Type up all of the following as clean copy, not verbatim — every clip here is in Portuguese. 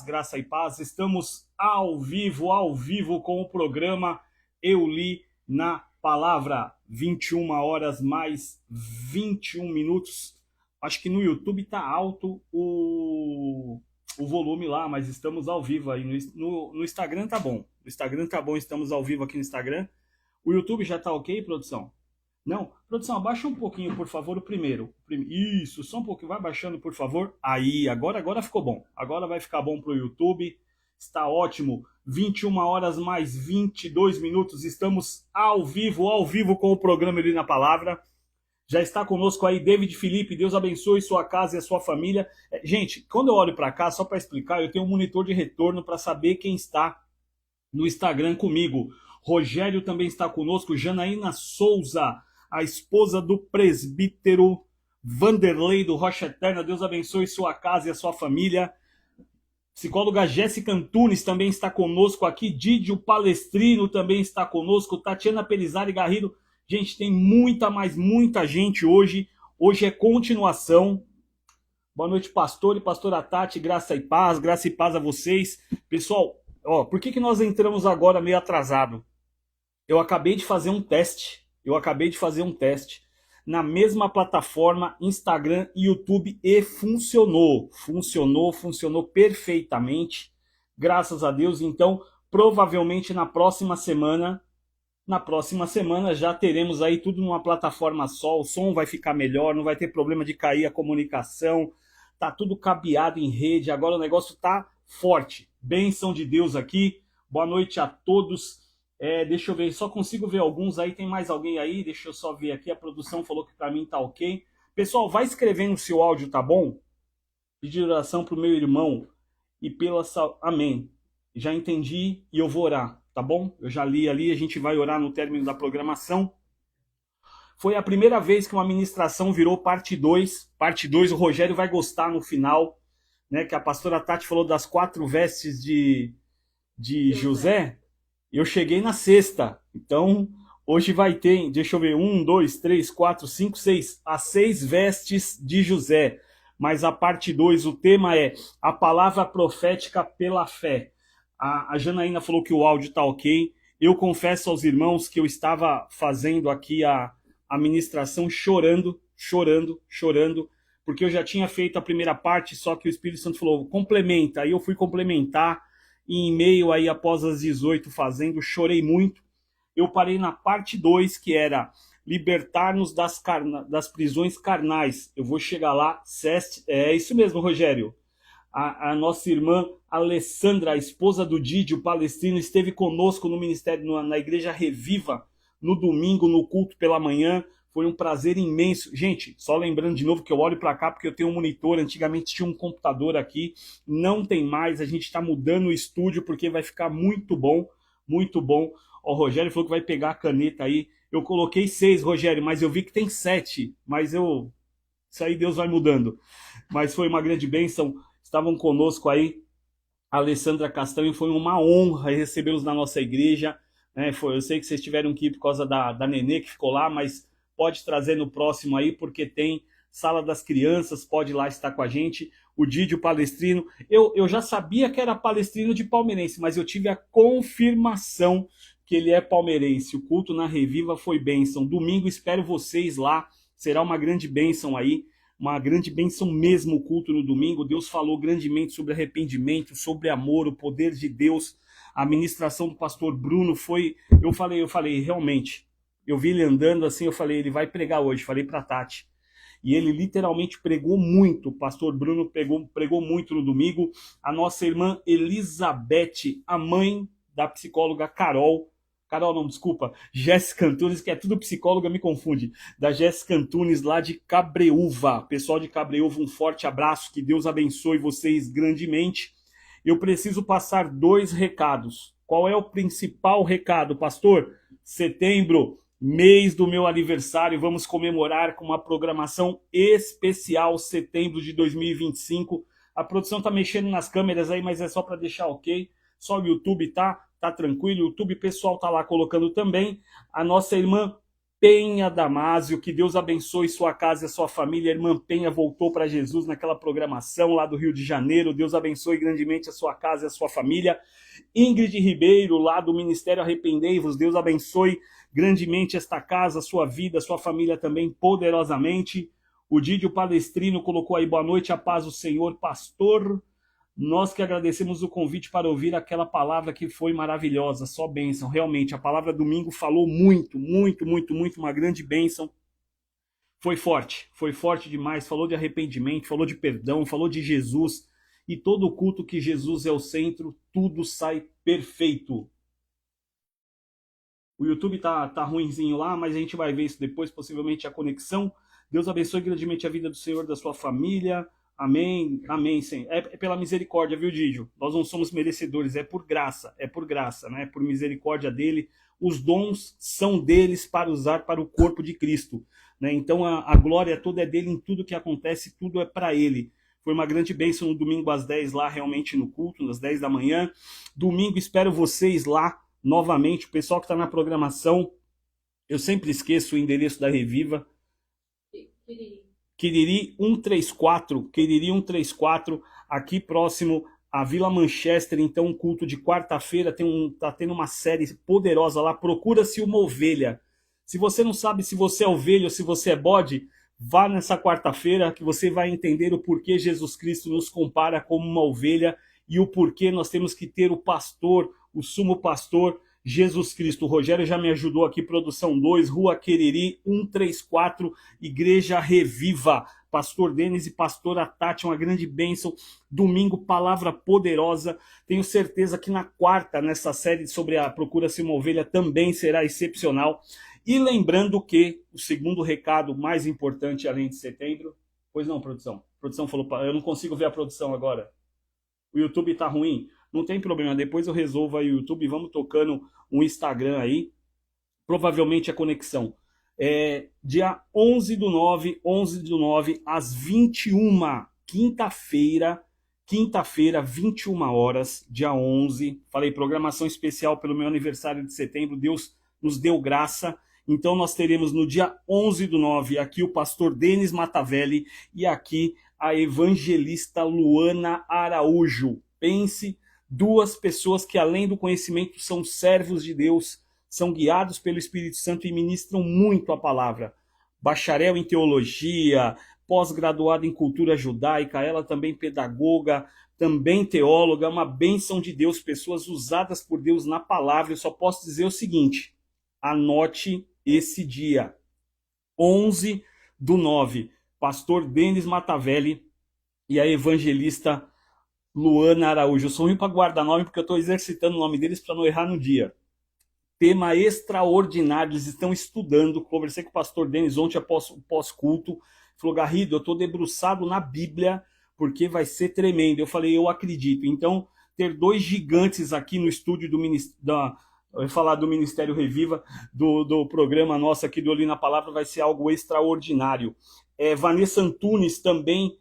graça e paz. Estamos ao vivo com o programa Eu Li na Palavra. 21 horas mais 21 minutos. Acho que no YouTube tá alto o volume lá, mas estamos ao vivo aí. No Instagram tá bom. No Instagram tá bom, estamos ao vivo aqui no Instagram. O YouTube já tá ok, produção? Não? Produção, abaixa um pouquinho, por favor, o primeiro. Isso, só um pouquinho. Vai baixando, por favor. Aí, agora ficou bom. Agora vai ficar bom pro YouTube. Está ótimo. 21 horas mais 22 minutos. Estamos ao vivo com o programa Ali na Palavra. Já está conosco aí David Felipe. Deus abençoe sua casa e a sua família. Gente, quando eu olho para cá, só para explicar, eu tenho um monitor de retorno para saber quem está no Instagram comigo. Rogério também está conosco. Janaína Souza, a esposa do presbítero Vanderlei do Rocha Eterna. Deus abençoe sua casa e a sua família. Psicóloga Jéssica Antunes também está conosco aqui. Didio Palestrino também está conosco. Tatiana Pelizari Garrido. Gente, tem muita gente hoje. Hoje é continuação. Boa noite, pastor e pastora Tati. Graça e paz a vocês. Pessoal, por que nós entramos agora meio atrasado? Eu acabei de fazer um teste. Na mesma plataforma, Instagram e YouTube, e funcionou perfeitamente, graças a Deus. Então, provavelmente na próxima semana já teremos aí tudo numa plataforma só, o som vai ficar melhor, não vai ter problema de cair a comunicação, tá tudo cabeado em rede, agora o negócio tá forte. Bênção de Deus aqui, boa noite a todos. Deixa eu ver, só consigo ver alguns aí, tem mais alguém aí? Deixa eu só ver aqui, a produção falou que para mim tá ok. Pessoal, vai escrevendo se o áudio tá bom. Pedir oração pro meu irmão e pela amém. Já entendi e eu vou orar, tá bom? Eu já li ali, a gente vai orar no término da programação. Foi a primeira vez que uma ministração virou parte 2. Parte 2, o Rogério vai gostar no final, né? Que a pastora Tati falou das 4 vestes de José. Eu cheguei na sexta, então hoje vai ter, deixa eu ver, 1, 2, 3, 4, 5, 6, as 6 vestes de José. Mas a parte 2, o tema é a palavra profética pela fé. A Janaína falou que o áudio está ok. Eu confesso aos irmãos que eu estava fazendo aqui a ministração chorando, porque eu já tinha feito a primeira parte, só que o Espírito Santo falou, complementa. Aí eu fui complementar. E em meio aí, após as 18 fazendo, chorei muito. Eu parei na parte 2, que era libertar-nos das prisões carnais. Eu vou chegar lá. É isso mesmo, Rogério. A nossa irmã Alessandra, a esposa do Didio Palestrino, esteve conosco no ministério, na Igreja Reviva, no domingo, no culto pela manhã. Foi um prazer imenso. Gente, só lembrando de novo que eu olho para cá porque eu tenho um monitor. Antigamente tinha um computador aqui. Não tem mais. A gente está mudando o estúdio porque vai ficar muito bom. Muito bom. O Rogério falou que vai pegar a caneta aí. Eu coloquei 6, Rogério, mas eu vi que tem 7. Mas isso aí Deus vai mudando. Mas foi uma grande bênção. Estavam conosco aí a Alessandra Castanho. Foi uma honra recebê-los na nossa igreja. Eu sei que vocês tiveram que ir por causa da Nenê que ficou lá, mas pode trazer no próximo aí, porque tem Sala das Crianças, pode ir lá estar com a gente. O Didio Palestrino, eu já sabia que era palestrino de palmeirense, mas eu tive a confirmação que ele é palmeirense. O culto na Reviva foi bênção. Domingo espero vocês lá, será uma grande bênção aí, uma grande bênção mesmo o culto no domingo. Deus falou grandemente sobre arrependimento, sobre amor, o poder de Deus. A ministração do pastor Bruno foi, eu falei, realmente, eu vi ele andando assim, eu falei, ele vai pregar hoje, falei para Tati. E ele literalmente pregou muito, o pastor Bruno pregou muito no domingo. A nossa irmã Elizabeth, a mãe da psicóloga Jéssica Antunes, que é tudo psicóloga, me confunde, da Jéssica Antunes lá de Cabreúva. Pessoal de Cabreúva, um forte abraço, que Deus abençoe vocês grandemente. Eu preciso passar 2 recados. Qual é o principal recado, pastor? Setembro, mês do meu aniversário, vamos comemorar com uma programação especial, setembro de 2025. A produção tá mexendo nas câmeras aí, mas é só para deixar ok. Só o YouTube tá tranquilo, o YouTube pessoal tá lá colocando também. A nossa irmã Penha Damásio, que Deus abençoe sua casa e a sua família. A irmã Penha voltou para Jesus naquela programação lá do Rio de Janeiro. Deus abençoe grandemente a sua casa e a sua família. Ingrid Ribeiro, lá do Ministério Arrependei-vos. Deus abençoe grandemente esta casa, a sua vida, a sua família também, poderosamente. O Dídio Palestrino colocou aí, boa noite, a paz do Senhor, pastor. Nós que agradecemos o convite para ouvir aquela palavra que foi maravilhosa, só bênção. Realmente, a palavra domingo falou muito, muito, muito, muito, uma grande bênção. Foi forte demais. Falou de arrependimento, falou de perdão, falou de Jesus. E todo culto que Jesus é o centro, tudo sai perfeito. O YouTube tá ruinzinho lá, mas a gente vai ver isso depois, possivelmente a conexão. Deus abençoe grandemente a vida do Senhor, da sua família. Amém, amém, Senhor. É pela misericórdia, viu, Dídio? Nós não somos merecedores, é por graça, né? É por misericórdia dele. Os dons são deles para usar para o corpo de Cristo, né? Então a glória toda é dele em tudo que acontece, tudo é para ele. Foi uma grande bênção no domingo às 10 lá, realmente no culto, às 10 da manhã. Domingo espero vocês lá novamente. O pessoal que está na programação, eu sempre esqueço o endereço da Reviva. Quiriri 134, aqui próximo à Vila Manchester. Então, um culto de quarta-feira, tá tendo uma série poderosa lá. Procura-se uma ovelha. Se você não sabe se você é ovelha ou se você é bode, vá nessa quarta-feira que você vai entender o porquê Jesus Cristo nos compara como uma ovelha e o porquê nós temos que ter o pastor, o sumo pastor, Jesus Cristo. O Rogério já me ajudou aqui, produção 2, Rua Queriri 134, Igreja Reviva. Pastor Denis e pastora Tati, uma grande bênção. Domingo, palavra poderosa. Tenho certeza que na quarta, nessa série sobre a Procura-se uma Ovelha, também será excepcional. E lembrando que o segundo recado mais importante, além de setembro... Pois não, produção. A produção falou, eu não consigo ver a produção agora. O YouTube tá ruim? Não tem problema, depois eu resolvo aí o YouTube, vamos tocando um Instagram aí, provavelmente a conexão. Dia 11 do 9, às 21, quinta-feira, 21 horas, dia 11, falei, programação especial pelo meu aniversário de setembro, Deus nos deu graça, então nós teremos no dia 11 do 9, aqui o pastor Denis Matavelli e aqui a evangelista Luana Araújo. Pense, duas pessoas que além do conhecimento são servos de Deus, são guiados pelo Espírito Santo e ministram muito a palavra. Bacharel em teologia, pós-graduada em cultura judaica, ela também pedagoga, também teóloga, uma bênção de Deus, pessoas usadas por Deus na palavra. Eu só posso dizer o seguinte, anote esse dia, 11 do 9, pastor Denis Matavelli e a evangelista Luana Araújo. Eu sou ruim para guardar nome porque eu estou exercitando o nome deles para não errar no dia. Tema extraordinário, eles estão estudando. Conversei com o pastor Denis ontem após o pós-culto. Falou, Garrido, eu estou debruçado na Bíblia porque vai ser tremendo. Eu falei, eu acredito. Então, ter dois gigantes aqui no estúdio do Ministério Reviva, do programa nosso aqui do Olho na Palavra, vai ser algo extraordinário. Vanessa Antunes também,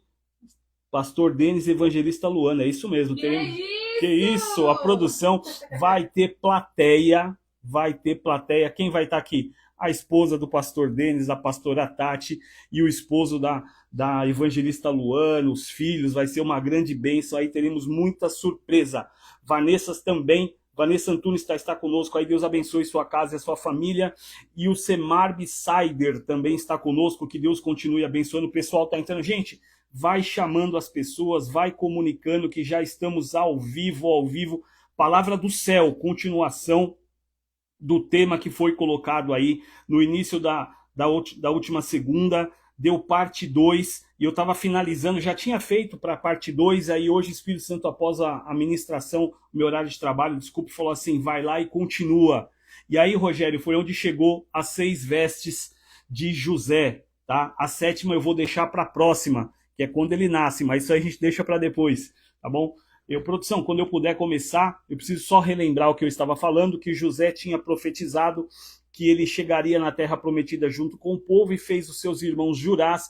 pastor Denis, evangelista Luana, é isso mesmo. Que isso, a produção vai ter plateia, Quem vai estar aqui? A esposa do pastor Denis, a pastora Tati e o esposo da evangelista Luana, os filhos, vai ser uma grande bênção, aí teremos muita surpresa. Vanessa Antunes está conosco, aí Deus abençoe sua casa e a sua família, e o Semar Sider também está conosco, que Deus continue abençoando, o pessoal está entrando, gente, vai chamando as pessoas, vai comunicando que já estamos ao vivo, palavra do céu, continuação do tema que foi colocado aí no início da última segunda, deu parte 2, e eu estava finalizando, já tinha feito para a parte 2, aí hoje o Espírito Santo, após a ministração, meu horário de trabalho, desculpe, falou assim, vai lá e continua. E aí, Rogério, foi onde chegou as 6 vestes de José, tá? A 7ª eu vou deixar para a próxima, que é quando ele nasce, mas isso aí a gente deixa para depois, tá bom? Produção, quando eu puder começar, eu preciso só relembrar o que eu estava falando, que José tinha profetizado que ele chegaria na terra prometida junto com o povo e fez os seus irmãos jurar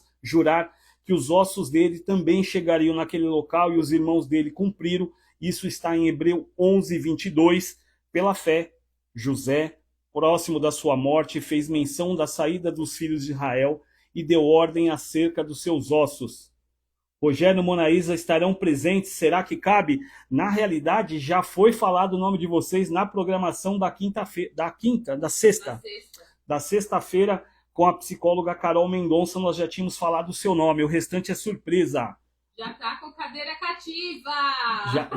que os ossos dele também chegariam naquele local e os irmãos dele cumpriram. Isso está em Hebreu 11, 22. Pela fé, José próximo da sua morte, fez menção da saída dos filhos de Israel e deu ordem acerca dos seus ossos. Rogério e Monaísa estarão presentes, será que cabe? Na realidade, já foi falado o nome de vocês na programação da sexta-feira, com a psicóloga Carol Mendonça, nós já tínhamos falado o seu nome, o restante é surpresa. Já tá com cadeira cativa!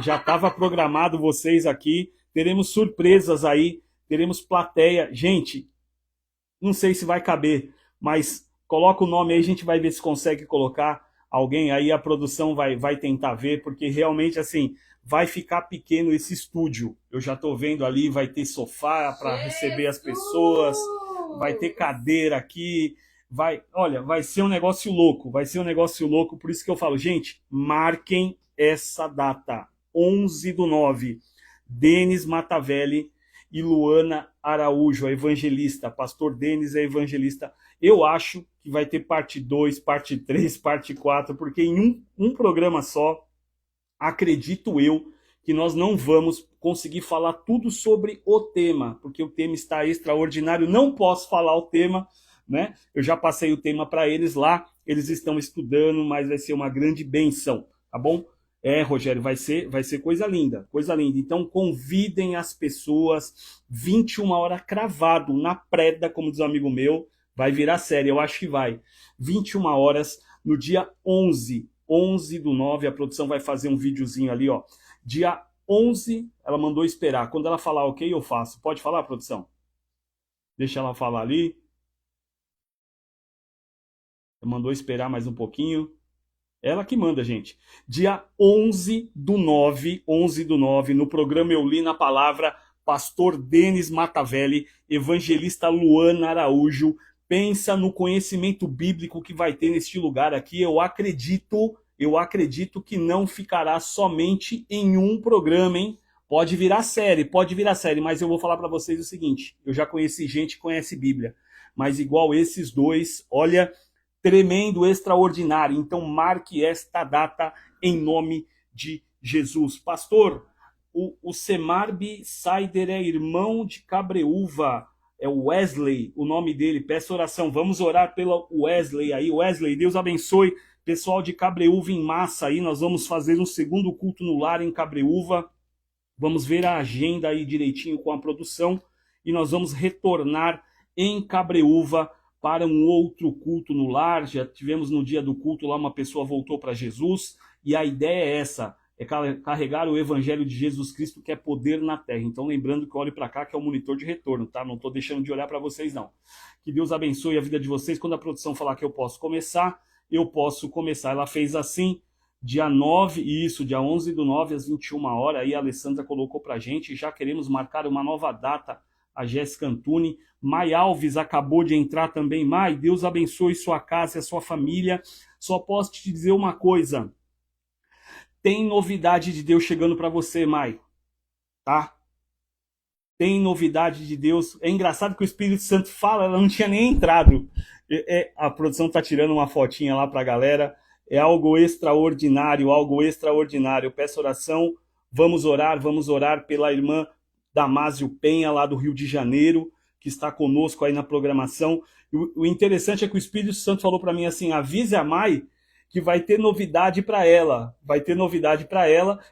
Já estava programado vocês aqui, teremos surpresas aí, teremos plateia. Gente, não sei se vai caber, mas coloca o nome aí, a gente vai ver se consegue colocar alguém aí, a produção vai tentar ver, porque realmente, assim, vai ficar pequeno esse estúdio. Eu já estou vendo ali, vai ter sofá para receber as pessoas, vai ter cadeira aqui, vai ser um negócio louco, por isso que eu falo, gente, marquem essa data, 11/9, Denis Matavelli e Luana Araújo, a evangelista, pastor Denis é evangelista. Eu acho que vai ter parte 2, parte 3, parte 4, porque em um programa só, acredito eu, que nós não vamos conseguir falar tudo sobre o tema, porque o tema está extraordinário, não posso falar o tema, né? Eu já passei o tema para eles lá, eles estão estudando, mas vai ser uma grande benção, tá bom? Rogério, vai ser coisa linda, coisa linda. Então convidem as pessoas, 21 horas cravado, na preda, como diz um amigo meu, vai virar série, eu acho que vai. 21 horas, no dia 11/9, a produção vai fazer um videozinho ali, ó. Dia 11, ela mandou esperar. Quando ela falar ok, eu faço. Pode falar, produção? Deixa ela falar ali. Ela mandou esperar mais um pouquinho. Ela que manda, gente. Dia 11/9, no programa Eu Li na Palavra, pastor Denis Matavelli, evangelista Luana Araújo. Pensa no conhecimento bíblico que vai ter neste lugar aqui. Eu acredito que não ficará somente em um programa, hein? Pode virar série, mas eu vou falar para vocês o seguinte, eu já conheci gente que conhece Bíblia, mas igual esses dois, olha, tremendo, extraordinário. Então marque esta data em nome de Jesus. Pastor, o Semarbi Saider é irmão de Cabreúva, é o Wesley, o nome dele, peço oração, vamos orar pelo Wesley aí. Wesley, Deus abençoe, pessoal de Cabreúva em massa aí, nós vamos fazer um segundo culto no lar em Cabreúva, vamos ver a agenda aí direitinho com a produção, e nós vamos retornar em Cabreúva para um outro culto no lar. Já tivemos no dia do culto lá, uma pessoa voltou para Jesus, e a ideia é essa, é carregar o evangelho de Jesus Cristo, que é poder na terra. Então lembrando que eu olho para cá, que é o monitor de retorno, tá? Não estou deixando de olhar para vocês, não. Que Deus abençoe a vida de vocês. Quando a produção falar que eu posso começar, eu posso começar. Ela fez assim, dia 9, isso, dia 11/9, às 21 horas, aí a Alessandra colocou pra gente, já queremos marcar uma nova data, a Jéssica Antuni. Mai Alves acabou de entrar também. Mai, Deus abençoe sua casa e a sua família. Só posso te dizer uma coisa, tem novidade de Deus chegando para você, Mai, tá? Tem novidade de Deus. É engraçado que o Espírito Santo fala, ela não tinha nem entrado. A produção tá tirando uma fotinha lá pra galera. É algo extraordinário, algo extraordinário. Eu peço oração, vamos orar pela irmã Damásio Penha, lá do Rio de Janeiro, que está conosco aí na programação. O interessante é que o Espírito Santo falou para mim assim, avise a Mai que vai ter novidade para ela,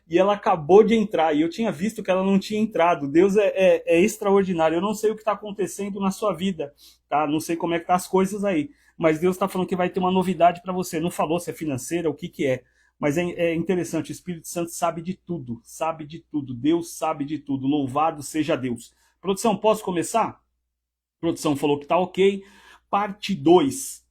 e ela acabou de entrar, e eu tinha visto que ela não tinha entrado. Deus é extraordinário. Eu não sei o que está acontecendo na sua vida, tá? Não sei como é que tá as coisas aí, mas Deus está falando que vai ter uma novidade para você. Não falou se é financeira, o que é, mas é interessante, o Espírito Santo sabe de tudo, Deus sabe de tudo, louvado seja Deus. Produção, posso começar? A produção falou que tá ok. Parte 2.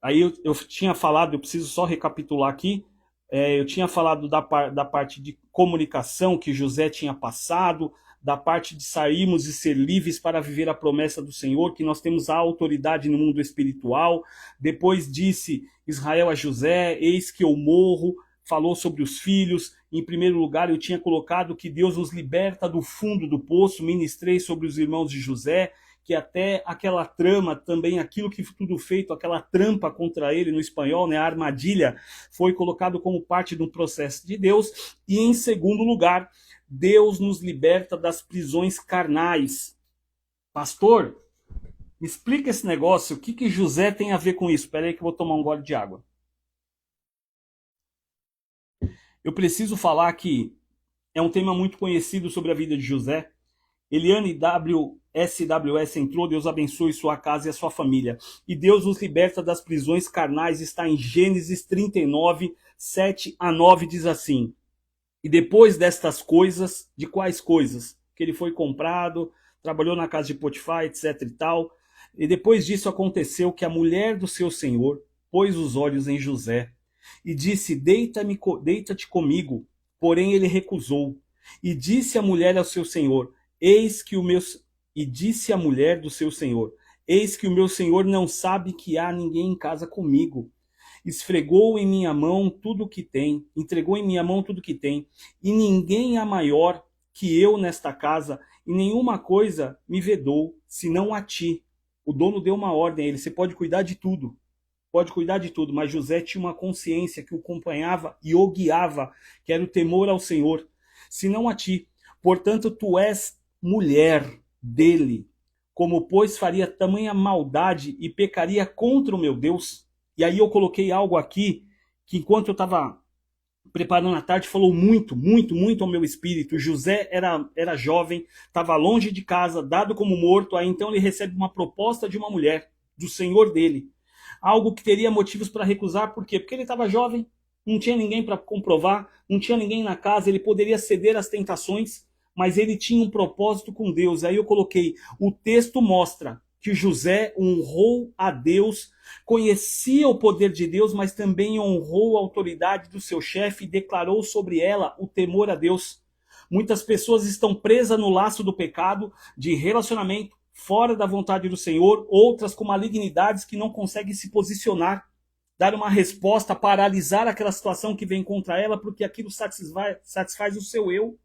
Aí eu tinha falado, eu preciso só recapitular aqui, eu tinha falado da parte de comunicação que José tinha passado, da parte de sairmos e ser livres para viver a promessa do Senhor, que nós temos a autoridade no mundo espiritual. Depois disse Israel a José, eis que eu morro, falou sobre os filhos. Em primeiro lugar, eu tinha colocado que Deus nos liberta do fundo do poço, ministrei sobre os irmãos de José, que até aquela trama, também aquilo que foi tudo feito, aquela trampa contra ele no espanhol, né, a armadilha, foi colocado como parte de um processo de Deus. E em segundo lugar, Deus nos liberta das prisões carnais. Pastor, me explica esse negócio, o que José tem a ver com isso? Espera aí que eu vou tomar um gole de água. Eu preciso falar que é um tema muito conhecido sobre a vida de José. Eliane SWS entrou, Deus abençoe sua casa e a sua família. E Deus os liberta das prisões carnais, está em Gênesis 39, 7 a 9, diz assim. E depois destas coisas, de quais coisas? Que ele foi comprado, trabalhou na casa de Potifar, etc e tal. E depois disso aconteceu que a mulher do seu senhor pôs os olhos em José e disse, deita-te comigo. Porém ele recusou. E disse a mulher ao seu senhor, disse a mulher do seu senhor, eis que o meu senhor não sabe que há ninguém em casa comigo. Entregou em minha mão tudo que tem, e ninguém há maior que eu nesta casa, e nenhuma coisa me vedou, senão a ti. O dono deu uma ordem a ele, você pode cuidar de tudo, mas José tinha uma consciência que o acompanhava e o guiava, que era o temor ao Senhor, senão a ti. Portanto, tu és mulher dele, como pois faria tamanha maldade e pecaria contra o meu Deus? E aí eu coloquei algo aqui, que enquanto eu estava preparando a tarde, falou muito ao meu espírito. José era jovem, estava longe de casa, dado como morto, aí então ele recebe uma proposta de uma mulher, do senhor dele. Algo que teria motivos para recusar, por quê? Porque ele estava jovem, não tinha ninguém para comprovar, não tinha ninguém na casa, ele poderia ceder às tentações, mas ele tinha um propósito com Deus. Aí eu coloquei, o texto mostra que José honrou a Deus, conhecia o poder de Deus, mas também honrou a autoridade do seu chefe e declarou sobre ela o temor a Deus. Muitas pessoas estão presas no laço do pecado, de relacionamento, fora da vontade do Senhor, outras com malignidades que não conseguem se posicionar, dar uma resposta, paralisar aquela situação que vem contra ela, porque aquilo satisfaz o seu eu.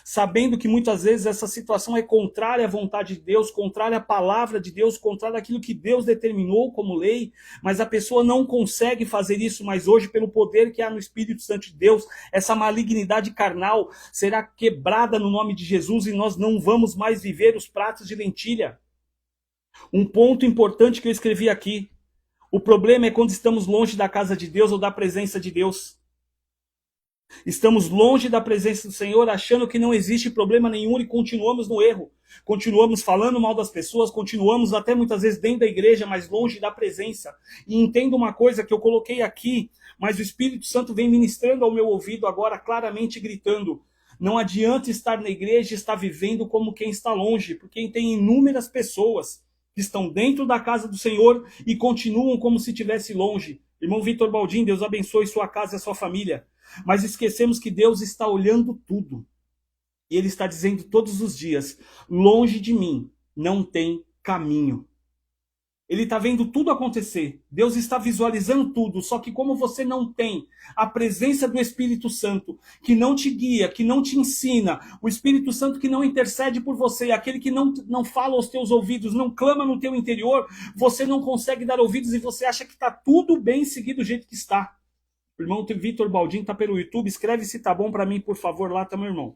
Sabendo que muitas vezes essa situação é contrária à vontade de Deus, contrária à palavra de Deus, contrária àquilo que Deus determinou como lei, mas a pessoa não consegue fazer isso, mas hoje, pelo poder que há no Espírito Santo de Deus, essa malignidade carnal será quebrada no nome de Jesus e nós não vamos mais viver os pratos de lentilha. Um ponto importante que eu escrevi aqui, o problema é quando estamos longe da casa de Deus ou da presença de Deus. Estamos longe da presença do Senhor, achando que não existe problema nenhum e continuamos no erro. Continuamos falando mal das pessoas, continuamos até muitas vezes dentro da igreja, mas longe da presença. E entenda uma coisa que eu coloquei aqui, mas o Espírito Santo vem ministrando ao meu ouvido agora, claramente gritando. Não adianta estar na igreja e estar vivendo como quem está longe, porque tem inúmeras pessoas que estão dentro da casa do Senhor e continuam como se estivesse longe. Irmão Vitor Baldin, Deus abençoe sua casa e a sua família. Mas esquecemos que Deus está olhando tudo. E Ele está dizendo todos os dias, longe de mim não tem caminho. Ele está vendo tudo acontecer. Deus está visualizando tudo. Só que como você não tem a presença do Espírito Santo, que não te guia, que não te ensina, o Espírito Santo que não intercede por você, aquele que não fala aos teus ouvidos, não clama no teu interior, você não consegue dar ouvidos e você acha que está tudo bem seguido do jeito que está. O irmão Vitor Baldin está pelo YouTube, escreve se tá bom para mim, por favor, lá tá, meu irmão.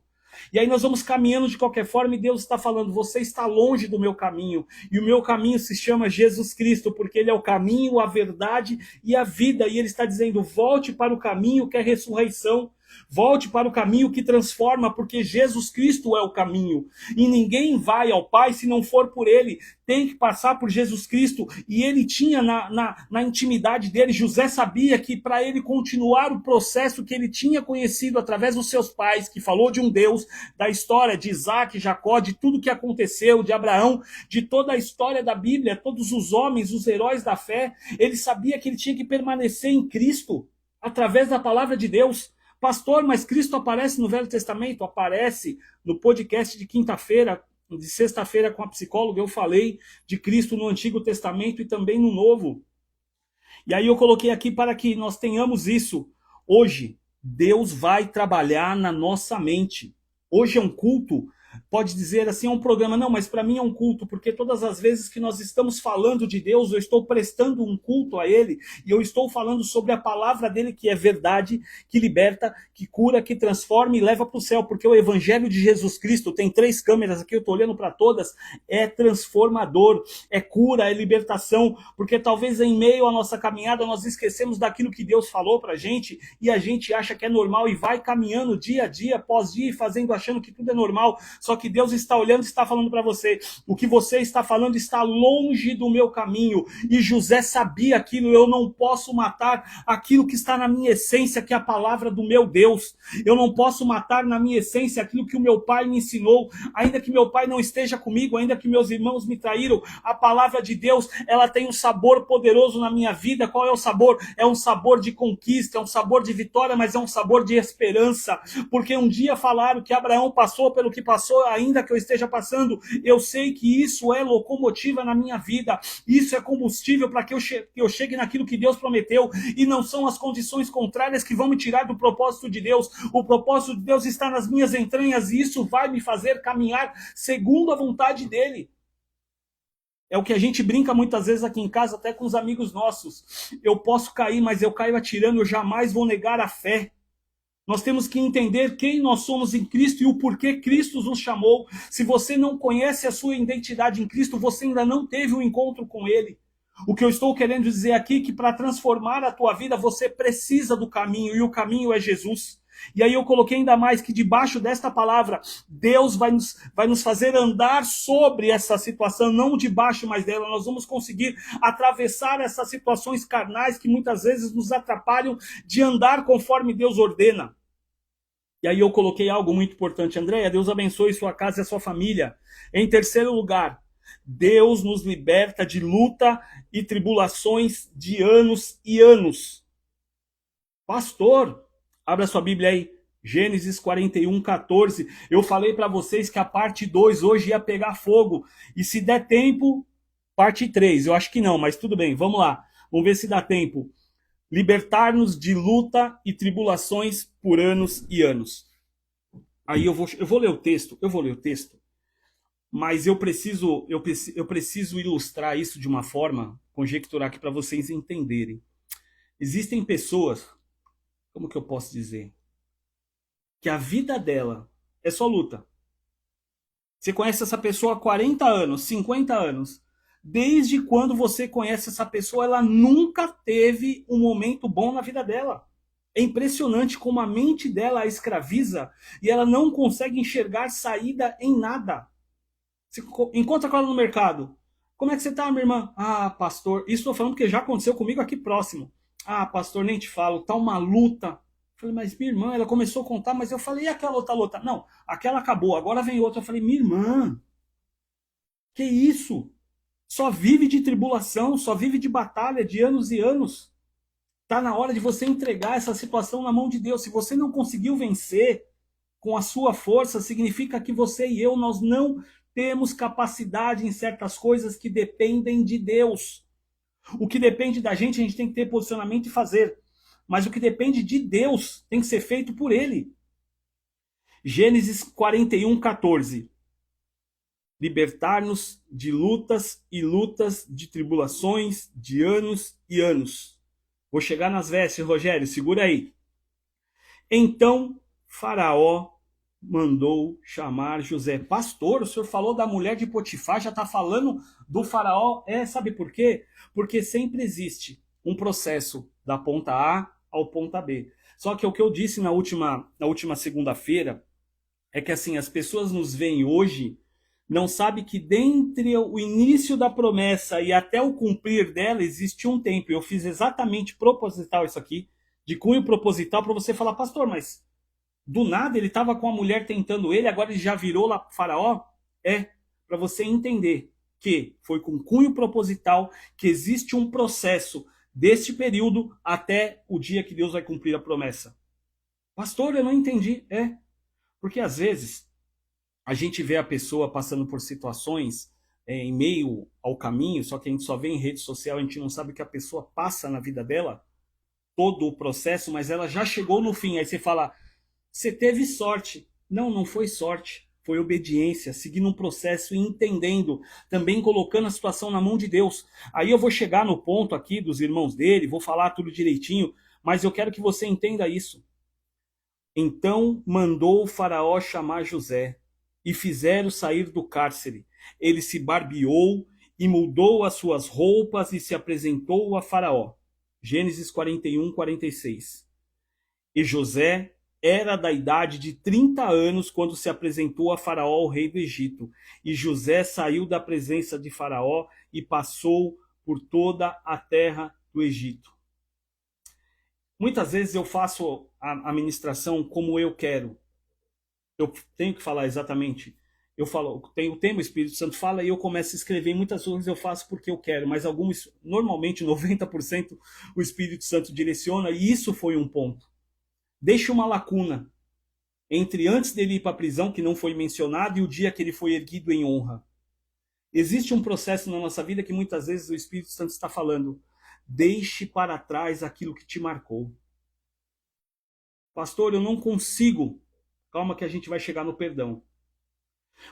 E aí nós vamos caminhando de qualquer forma e Deus está falando, você está longe do meu caminho. E o meu caminho se chama Jesus Cristo, porque Ele é o caminho, a verdade e a vida. E Ele está dizendo, volte para o caminho que é ressurreição. Volte para o caminho que transforma, porque Jesus Cristo é o caminho. E ninguém vai ao Pai se não for por Ele. Tem que passar por Jesus Cristo. E ele tinha na intimidade dele, José sabia que para ele continuar o processo que ele tinha conhecido através dos seus pais, que falou de um Deus, da história de Isaac, Jacó, de tudo que aconteceu, de Abraão, de toda a história da Bíblia, todos os homens, os heróis da fé, ele sabia que ele tinha que permanecer em Cristo, através da palavra de Deus. Pastor, mas Cristo aparece no Velho Testamento? Aparece no podcast de quinta-feira, de sexta-feira com a psicóloga, eu falei de Cristo no Antigo Testamento e também no Novo. E aí eu coloquei aqui para que nós tenhamos isso. Hoje, Deus vai trabalhar na nossa mente. Hoje é um culto pode dizer assim, é um programa. Não, mas para mim é um culto, porque todas as vezes que nós estamos falando de Deus, eu estou prestando um culto a Ele, e eu estou falando sobre a palavra dele, que é verdade, que liberta, que cura, que transforma e leva para o céu, porque o Evangelho de Jesus Cristo, tem 3 câmeras aqui, eu estou olhando para todas, é transformador, é cura, é libertação, porque talvez em meio à nossa caminhada nós esquecemos daquilo que Deus falou para a gente, e a gente acha que é normal e vai caminhando dia a dia, após dia, fazendo, achando que tudo é normal. Só que Deus está olhando e está falando para você, o que você está falando está longe do meu caminho. E José sabia aquilo, eu não posso matar aquilo que está na minha essência, que é a palavra do meu Deus. Eu não posso matar na minha essência aquilo que o meu pai me ensinou, ainda que meu pai não esteja comigo, ainda que meus irmãos me traíram, a palavra de Deus, ela tem um sabor poderoso na minha vida. Qual é o sabor? É um sabor de conquista, é um sabor de vitória, mas é um sabor de esperança, porque um dia falaram que Abraão passou pelo que passou, ainda que eu esteja passando, eu sei que isso é locomotiva na minha vida, isso é combustível para que eu chegue naquilo que Deus prometeu, e não são as condições contrárias que vão me tirar do propósito de Deus. O propósito de Deus está nas minhas entranhas, e isso vai me fazer caminhar segundo a vontade dele. É o que a gente brinca muitas vezes aqui em casa, até com os amigos nossos. Eu posso cair, mas eu caio atirando, eu jamais vou negar a fé. Nós temos que entender quem nós somos em Cristo e o porquê Cristo nos chamou. Se você não conhece a sua identidade em Cristo, você ainda não teve um encontro com Ele. O que eu estou querendo dizer aqui é que para transformar a tua vida, você precisa do caminho, e o caminho é Jesus. E aí eu coloquei ainda mais que debaixo desta palavra, Deus vai nos fazer andar sobre essa situação, não debaixo mais dela. Nós vamos conseguir atravessar essas situações carnais que muitas vezes nos atrapalham de andar conforme Deus ordena. E aí eu coloquei algo muito importante. Andréia, Deus abençoe sua casa e a sua família. Em terceiro lugar, Deus nos liberta de luta e tribulações de anos e anos. Pastor, abra sua Bíblia aí, Gênesis 41, 14. Eu falei para vocês que a parte 2 hoje ia pegar fogo. E se der tempo, parte 3. Eu acho que não, mas tudo bem, vamos lá. Vamos ver se dá tempo. Libertar-nos de luta e tribulações por anos e anos. Aí eu vou ler o texto, mas eu preciso ilustrar isso de uma forma, conjecturar aqui para vocês entenderem. Existem pessoas, como que eu posso dizer? Que a vida dela é só luta. Você conhece essa pessoa há 40 anos, 50 anos. Desde quando você conhece essa pessoa, ela nunca teve um momento bom na vida dela. É impressionante como a mente dela a escraviza e ela não consegue enxergar saída em nada. Você encontra com ela no mercado. Como é que você tá, minha irmã? Ah, pastor, isso estou falando porque já aconteceu comigo aqui próximo. Ah, pastor, nem te falo, tá uma luta. Eu falei, mas minha irmã, ela começou a contar, mas eu falei, e aquela outra luta? Não, aquela acabou, agora vem outra. Eu falei, minha irmã, que isso? Só vive de tribulação, só vive de batalha de anos e anos. Está na hora de você entregar essa situação na mão de Deus. Se você não conseguiu vencer com a sua força, significa que você e eu, nós não temos capacidade em certas coisas que dependem de Deus. O que depende da gente, a gente tem que ter posicionamento e fazer. Mas o que depende de Deus tem que ser feito por Ele. Gênesis 41, 14. Libertar-nos de lutas e lutas, de tribulações, de anos e anos. Vou chegar nas vestes, Rogério, segura aí. Então Faraó mandou chamar José. Pastor, o senhor falou da mulher de Potifar, já está falando do Faraó? Sabe por quê? Porque sempre existe um processo da ponta A ao ponta B. Só que o que eu disse na última segunda-feira é que assim, as pessoas nos veem hoje, não sabem que dentre o início da promessa e até o cumprir dela existe um tempo. Eu fiz exatamente proposital isso aqui, de cunho proposital, para você falar, pastor, mas do nada ele estava com a mulher tentando ele, agora ele já virou lá para o Faraó? Para você entender que foi com cunho proposital, que existe um processo deste período até o dia que Deus vai cumprir a promessa. Pastor, eu não entendi. Porque às vezes a gente vê a pessoa passando por situações em meio ao caminho, só que a gente só vê em rede social, a gente não sabe o que a pessoa passa na vida dela, todo o processo, mas ela já chegou no fim. Aí você fala, você teve sorte. Não, não foi sorte. Foi obediência, seguindo um processo e entendendo, também colocando a situação na mão de Deus. Aí eu vou chegar no ponto aqui dos irmãos dele, vou falar tudo direitinho, mas eu quero que você entenda isso. Então mandou o faraó chamar José, e fizeram sair do cárcere. Ele se barbeou e mudou as suas roupas e se apresentou a faraó. Gênesis 41, 46. E José era da idade de 30 anos quando se apresentou a faraó, o rei do Egito. E José saiu da presença de faraó e passou por toda a terra do Egito. Muitas vezes eu faço a ministração como eu quero. Eu tenho que falar exatamente. Eu falo, tem o tema, o Espírito Santo fala e eu começo a escrever. Muitas vezes eu faço porque eu quero, mas alguns, normalmente 90%, o Espírito Santo direciona, e isso foi um ponto. Deixa uma lacuna entre antes dele ir para a prisão, que não foi mencionado, e o dia que ele foi erguido em honra. Existe um processo na nossa vida que muitas vezes o Espírito Santo está falando: deixe para trás aquilo que te marcou. Pastor, eu não consigo. Calma que a gente vai chegar no perdão.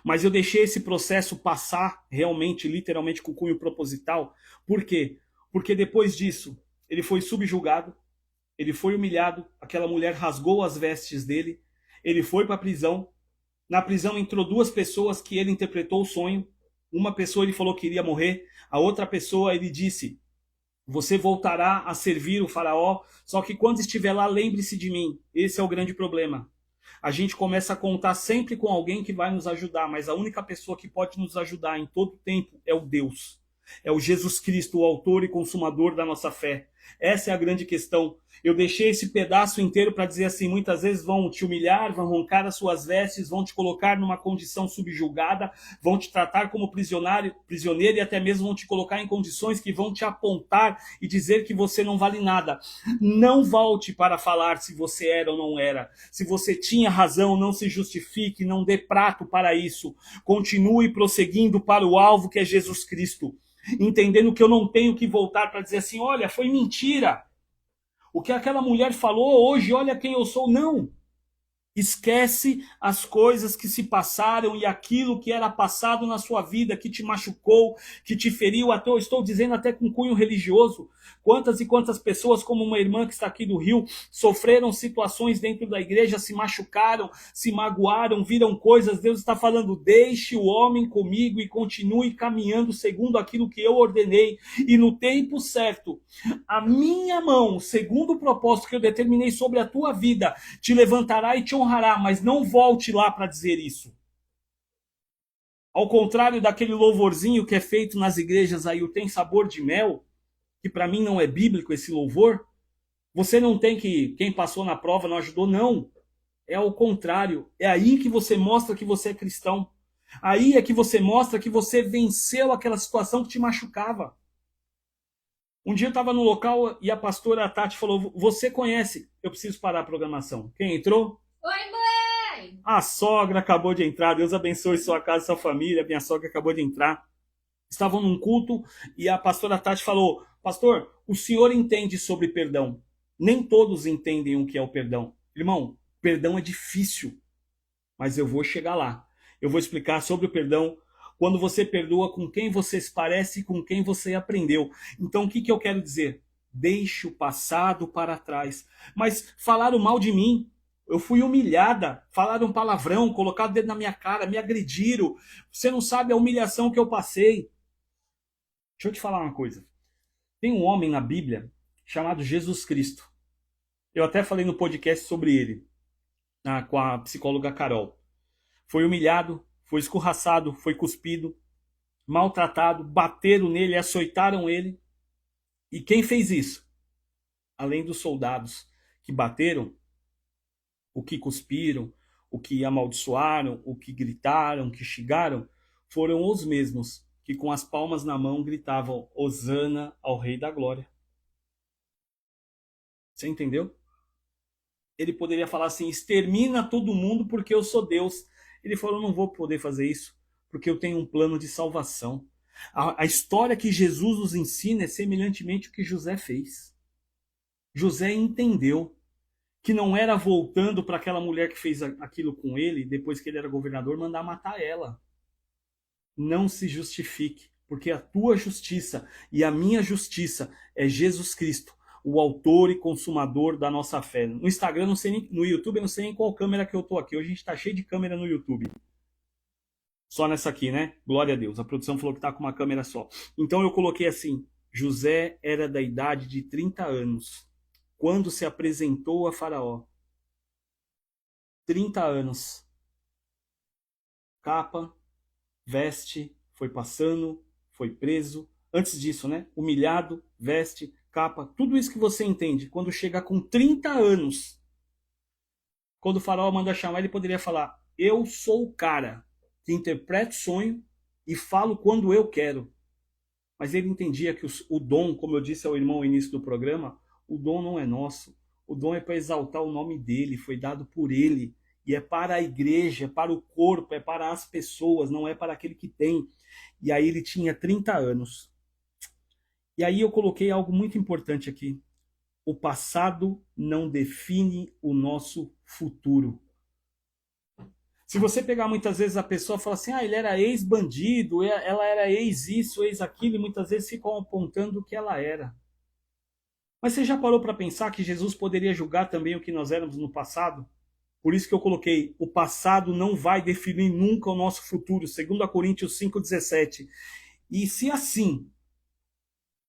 Mas eu deixei esse processo passar realmente, literalmente, com cunho proposital. Por quê? Porque depois disso, ele foi subjugado, ele foi humilhado, aquela mulher rasgou as vestes dele, ele foi para a prisão. Na prisão entrou duas pessoas que ele interpretou o sonho. Uma pessoa ele falou que iria morrer, a outra pessoa ele disse: você voltará a servir o faraó, só que quando estiver lá, lembre-se de mim. Esse é o grande problema. A gente começa a contar sempre com alguém que vai nos ajudar, mas a única pessoa que pode nos ajudar em todo tempo é o Deus. É o Jesus Cristo, o autor e consumador da nossa fé. Essa é a grande questão. Eu deixei esse pedaço inteiro para dizer assim: muitas vezes vão te humilhar, vão arrancar as suas vestes, vão te colocar numa condição subjugada, vão te tratar como prisioneiro e até mesmo vão te colocar em condições que vão te apontar e dizer que você não vale nada. Não volte para falar se você era ou não era. Se você tinha razão, não se justifique, não dê prato para isso. Continue prosseguindo para o alvo, que é Jesus Cristo. Entendendo que eu não tenho que voltar para dizer assim: olha, foi mentira. O que aquela mulher falou hoje, olha quem eu sou. Não. Esquece as coisas que se passaram e aquilo que era passado na sua vida, que te machucou, que te feriu, até eu estou dizendo até com cunho religioso. Quantas e quantas pessoas, como uma irmã que está aqui do Rio, sofreram situações dentro da igreja, se machucaram, se magoaram, viram coisas. Deus está falando: deixe o homem comigo e continue caminhando segundo aquilo que eu ordenei. E no tempo certo, a minha mão, segundo o propósito que eu determinei sobre a tua vida, te levantará e te honrará, mas não volte lá para dizer isso. Ao contrário daquele louvorzinho que é feito nas igrejas aí, o tem sabor de mel, que para mim não é bíblico esse louvor. Você não tem que, quem passou na prova não ajudou, não. É ao contrário. É aí que você mostra que você é cristão. Aí é que você mostra que você venceu aquela situação que te machucava. Um dia eu estava no local e a pastora Tati falou: você conhece, eu preciso parar a programação. Quem entrou? Oi, mãe! A sogra acabou de entrar. Deus abençoe sua casa e sua família. Minha sogra acabou de entrar. Estavam num culto e a pastora Tati falou: pastor, o senhor entende sobre perdão. Nem todos entendem o que é o perdão. Irmão, perdão é difícil, mas eu vou chegar lá. Eu vou explicar sobre o perdão. Quando você perdoa com quem você se parece e com quem você aprendeu. Então o que eu quero dizer? Deixe o passado para trás. Mas falaram mal de mim. Eu fui humilhada, falaram palavrão, colocaram o dedo na minha cara, me agrediram. Você não sabe a humilhação que eu passei. Deixa eu te falar uma coisa. Tem um homem na Bíblia chamado Jesus Cristo. Eu até falei no podcast sobre ele, com a psicóloga Carol. Foi humilhado, foi escorraçado, foi cuspido, maltratado, bateram nele, açoitaram ele. E quem fez isso? Além dos soldados que bateram, o que cuspiram, o que amaldiçoaram, o que gritaram, o que xingaram, foram os mesmos que com as palmas na mão gritavam: Hosana ao Rei da Glória. Você entendeu? Ele poderia falar assim: extermina todo mundo porque eu sou Deus. Ele falou: não vou poder fazer isso, porque eu tenho um plano de salvação. A história que Jesus nos ensina é semelhantemente o que José fez. José entendeu que não era voltando para aquela mulher que fez aquilo com ele, depois que ele era governador, mandar matar ela. Não se justifique, porque a tua justiça e a minha justiça é Jesus Cristo, o autor e consumador da nossa fé. No Instagram, não sei nem, no YouTube, eu não sei nem qual câmera que eu tô aqui. Hoje a gente tá cheio de câmera no YouTube. Só nessa aqui, né? Glória a Deus. A produção falou que tá com uma câmera só. Então eu coloquei assim: José era da idade de 30 anos quando se apresentou a Faraó. 30 anos. Capa, veste, foi passando, foi preso. Antes disso, né? Humilhado, veste, capa, tudo isso que você entende. Quando chega com 30 anos, quando o Faraó manda chamar, ele poderia falar: eu sou o cara que interpreta o sonho e falo quando eu quero. Mas ele entendia que o dom, como eu disse ao irmão no início do programa, o dom não é nosso. O dom é para exaltar o nome dele, foi dado por ele. E é para a igreja, é para o corpo, é para as pessoas, não é para aquele que tem. E aí ele tinha 30 anos. E aí eu coloquei algo muito importante aqui. O passado não define o nosso futuro. Se você pegar muitas vezes a pessoa e falar assim, ele era ex-bandido, ela era ex-isso, ex-aquilo, e muitas vezes ficam apontando o que ela era. Mas você já parou para pensar que Jesus poderia julgar também o que nós éramos no passado? Por isso que eu coloquei, o passado não vai definir nunca o nosso futuro, 2 Coríntios 5,17. E se assim,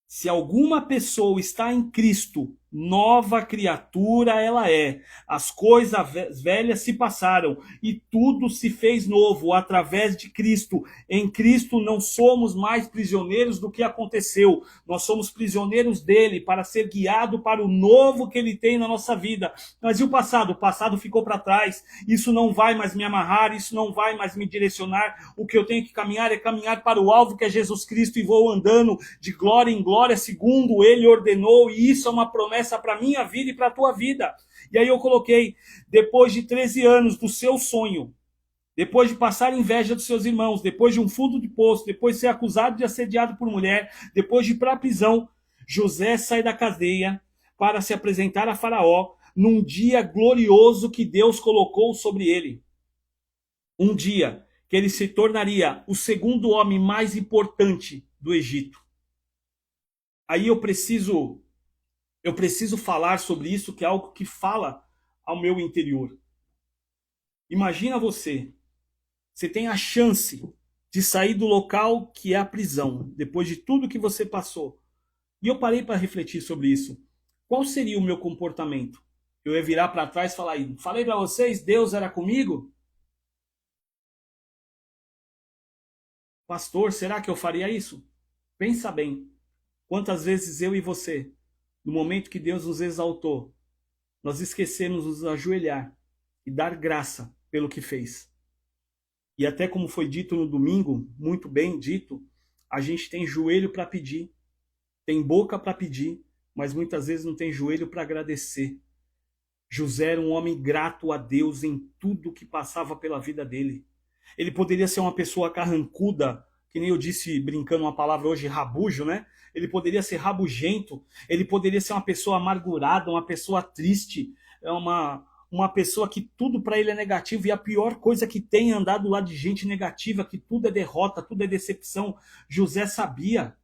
se alguma pessoa está em Cristo, nova criatura ela é. As coisas velhas se passaram e tudo se fez novo através de Cristo. Em Cristo não somos mais prisioneiros do que aconteceu. Nós somos prisioneiros dele para ser guiado para o novo que ele tem na nossa vida. Mas e o passado? O passado ficou para trás. Isso não vai mais me amarrar, isso não vai mais me direcionar. O que eu tenho que caminhar é caminhar para o alvo que é Jesus Cristo e vou andando de glória em glória segundo ele ordenou, e isso é uma promessa para a minha vida e para a tua vida. E aí eu coloquei, depois de 13 anos do seu sonho, depois de passar inveja dos seus irmãos, depois de um fundo de poço, depois de ser acusado de assediado por mulher, depois de ir para a prisão, José sai da cadeia para se apresentar a Faraó num dia glorioso que Deus colocou sobre ele. Um dia que ele se tornaria o segundo homem mais importante do Egito. Aí eu preciso falar sobre isso, que é algo que fala ao meu interior. Imagina você tem a chance de sair do local que é a prisão, depois de tudo que você passou. E eu parei para refletir sobre isso. Qual seria o meu comportamento? Eu ia virar para trás e falar, falei para vocês, Deus era comigo? Pastor, será que eu faria isso? Pensa bem. Quantas vezes eu e você, no momento que Deus nos exaltou, nós esquecemos de nos ajoelhar e dar graça pelo que fez. E até como foi dito no domingo, muito bem dito, a gente tem joelho para pedir, tem boca para pedir, mas muitas vezes não tem joelho para agradecer. José era um homem grato a Deus em tudo que passava pela vida dele. Ele poderia ser uma pessoa carrancuda, que nem eu disse brincando uma palavra hoje, rabujo, né? Ele poderia ser rabugento, ele poderia ser uma pessoa amargurada, uma pessoa triste, uma pessoa que tudo para ele é negativo, e a pior coisa que tem é andar do lado de gente negativa, que tudo é derrota, tudo é decepção. José sabia.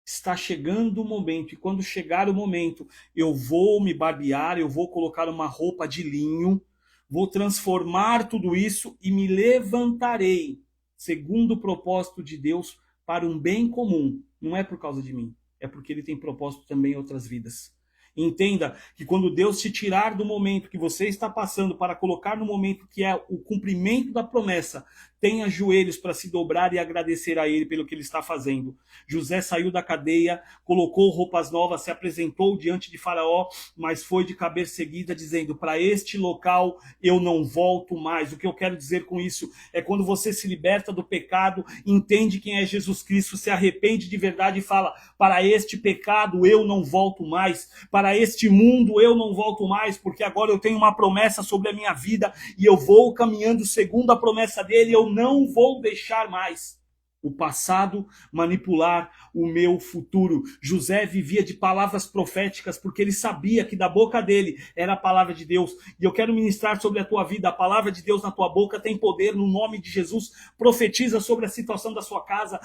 Está chegando o momento, e quando chegar o momento, eu vou me barbear, eu vou colocar uma roupa de linho, vou transformar tudo isso e me levantarei, segundo o propósito de Deus, para um bem comum. Não é por causa de mim, é porque ele tem propósito também em outras vidas. Entenda que quando Deus te tirar do momento que você está passando para colocar no momento que é o cumprimento da promessa, tenha joelhos para se dobrar e agradecer a ele pelo que ele está fazendo. José saiu da cadeia, colocou roupas novas, se apresentou diante de Faraó, mas foi de cabeça erguida dizendo, para este local eu não volto mais. O que eu quero dizer com isso é quando você se liberta do pecado, entende quem é Jesus Cristo, se arrepende de verdade e fala, para este pecado eu não volto mais, para este mundo eu não volto mais, porque agora eu tenho uma promessa sobre a minha vida e eu vou caminhando segundo a promessa dele, eu não vou deixar mais. o passado manipular o meu futuro. José vivia de palavras proféticas porque ele sabia que da boca dele era a palavra de Deus. E eu quero ministrar sobre a tua vida. A palavra de Deus na tua boca tem poder no nome de Jesus. Profetiza sobre a situação da sua casa,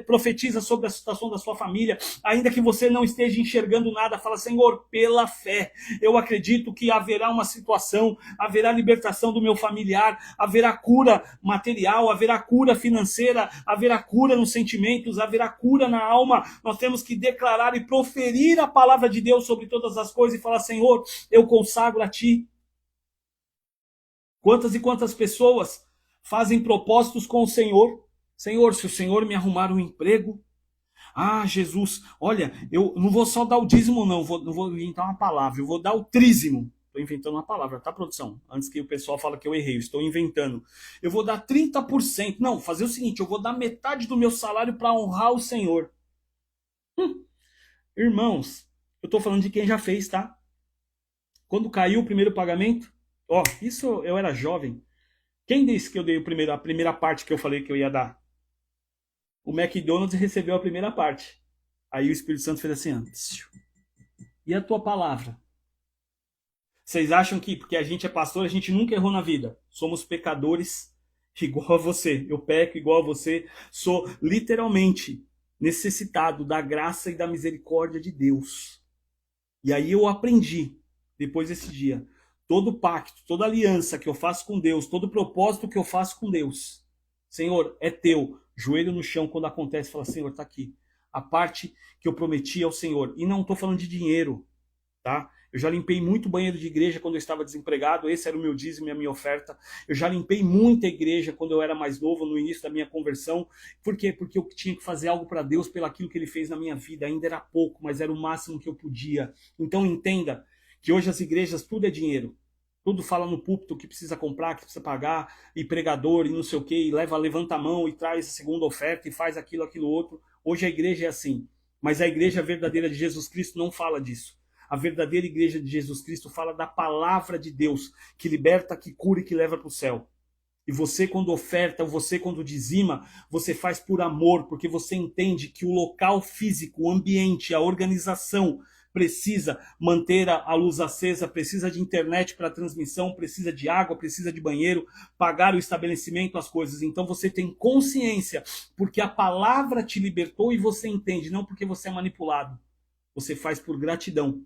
profetiza sobre a situação da sua família. Ainda que você não esteja enxergando nada, fala: Senhor, pela fé, eu acredito que haverá uma situação, haverá libertação do meu familiar, haverá cura material, haverá cura financeira, haverá cura nos sentimentos, haverá cura na alma. Nós temos que declarar e proferir a palavra de Deus sobre todas as coisas e falar: Senhor, eu consagro a Ti. Quantas e quantas pessoas fazem propósitos com o Senhor? Senhor, se o Senhor me arrumar um emprego, Jesus, olha, eu não vou só dar o dízimo não vou inventar uma palavra, eu vou dar o trízimo. Estou inventando uma palavra, tá, produção? Antes que o pessoal fale que eu errei, eu estou inventando. Eu vou dar 30%. Não, fazer o seguinte, eu vou dar metade do meu salário para honrar o Senhor. Irmãos, eu estou falando de quem já fez, tá? Quando caiu o primeiro pagamento, isso eu era jovem. Quem disse que eu dei a primeira parte que eu falei que eu ia dar? O McDonald's recebeu a primeira parte. Aí o Espírito Santo fez assim, e a tua palavra? Vocês acham que porque a gente é pastor, a gente nunca errou na vida? Somos pecadores igual a você. Eu peco igual a você. Sou literalmente necessitado da graça e da misericórdia de Deus. E aí eu aprendi, depois desse dia, todo pacto, toda aliança que eu faço com Deus, todo propósito que eu faço com Deus, Senhor, é teu. Joelho no chão quando acontece, fala: Senhor, está aqui. A parte que eu prometi ao Senhor. E não estou falando de dinheiro, tá? Eu já limpei muito banheiro de igreja quando eu estava desempregado. Esse era o meu dízimo e a minha oferta. Eu já limpei muita igreja quando eu era mais novo, no início da minha conversão. Por quê? Porque eu tinha que fazer algo para Deus pelo aquilo que Ele fez na minha vida. Ainda era pouco, mas era o máximo que eu podia. Então entenda que hoje as igrejas, tudo é dinheiro. Tudo fala no púlpito que precisa comprar, que precisa pagar, e pregador, e não sei o quê, e levanta a mão e traz a segunda oferta, e faz aquilo outro. Hoje a igreja é assim. Mas a igreja verdadeira de Jesus Cristo não fala disso. A verdadeira igreja de Jesus Cristo fala da palavra de Deus, que liberta, que cura e que leva para o céu. E você quando oferta, você quando dizima, você faz por amor, porque você entende que o local físico, o ambiente, a organização precisa manter a luz acesa, precisa de internet para transmissão, precisa de água, precisa de banheiro, pagar o estabelecimento, as coisas. Então você tem consciência, porque a palavra te libertou e você entende, não porque você é manipulado. Você faz por gratidão.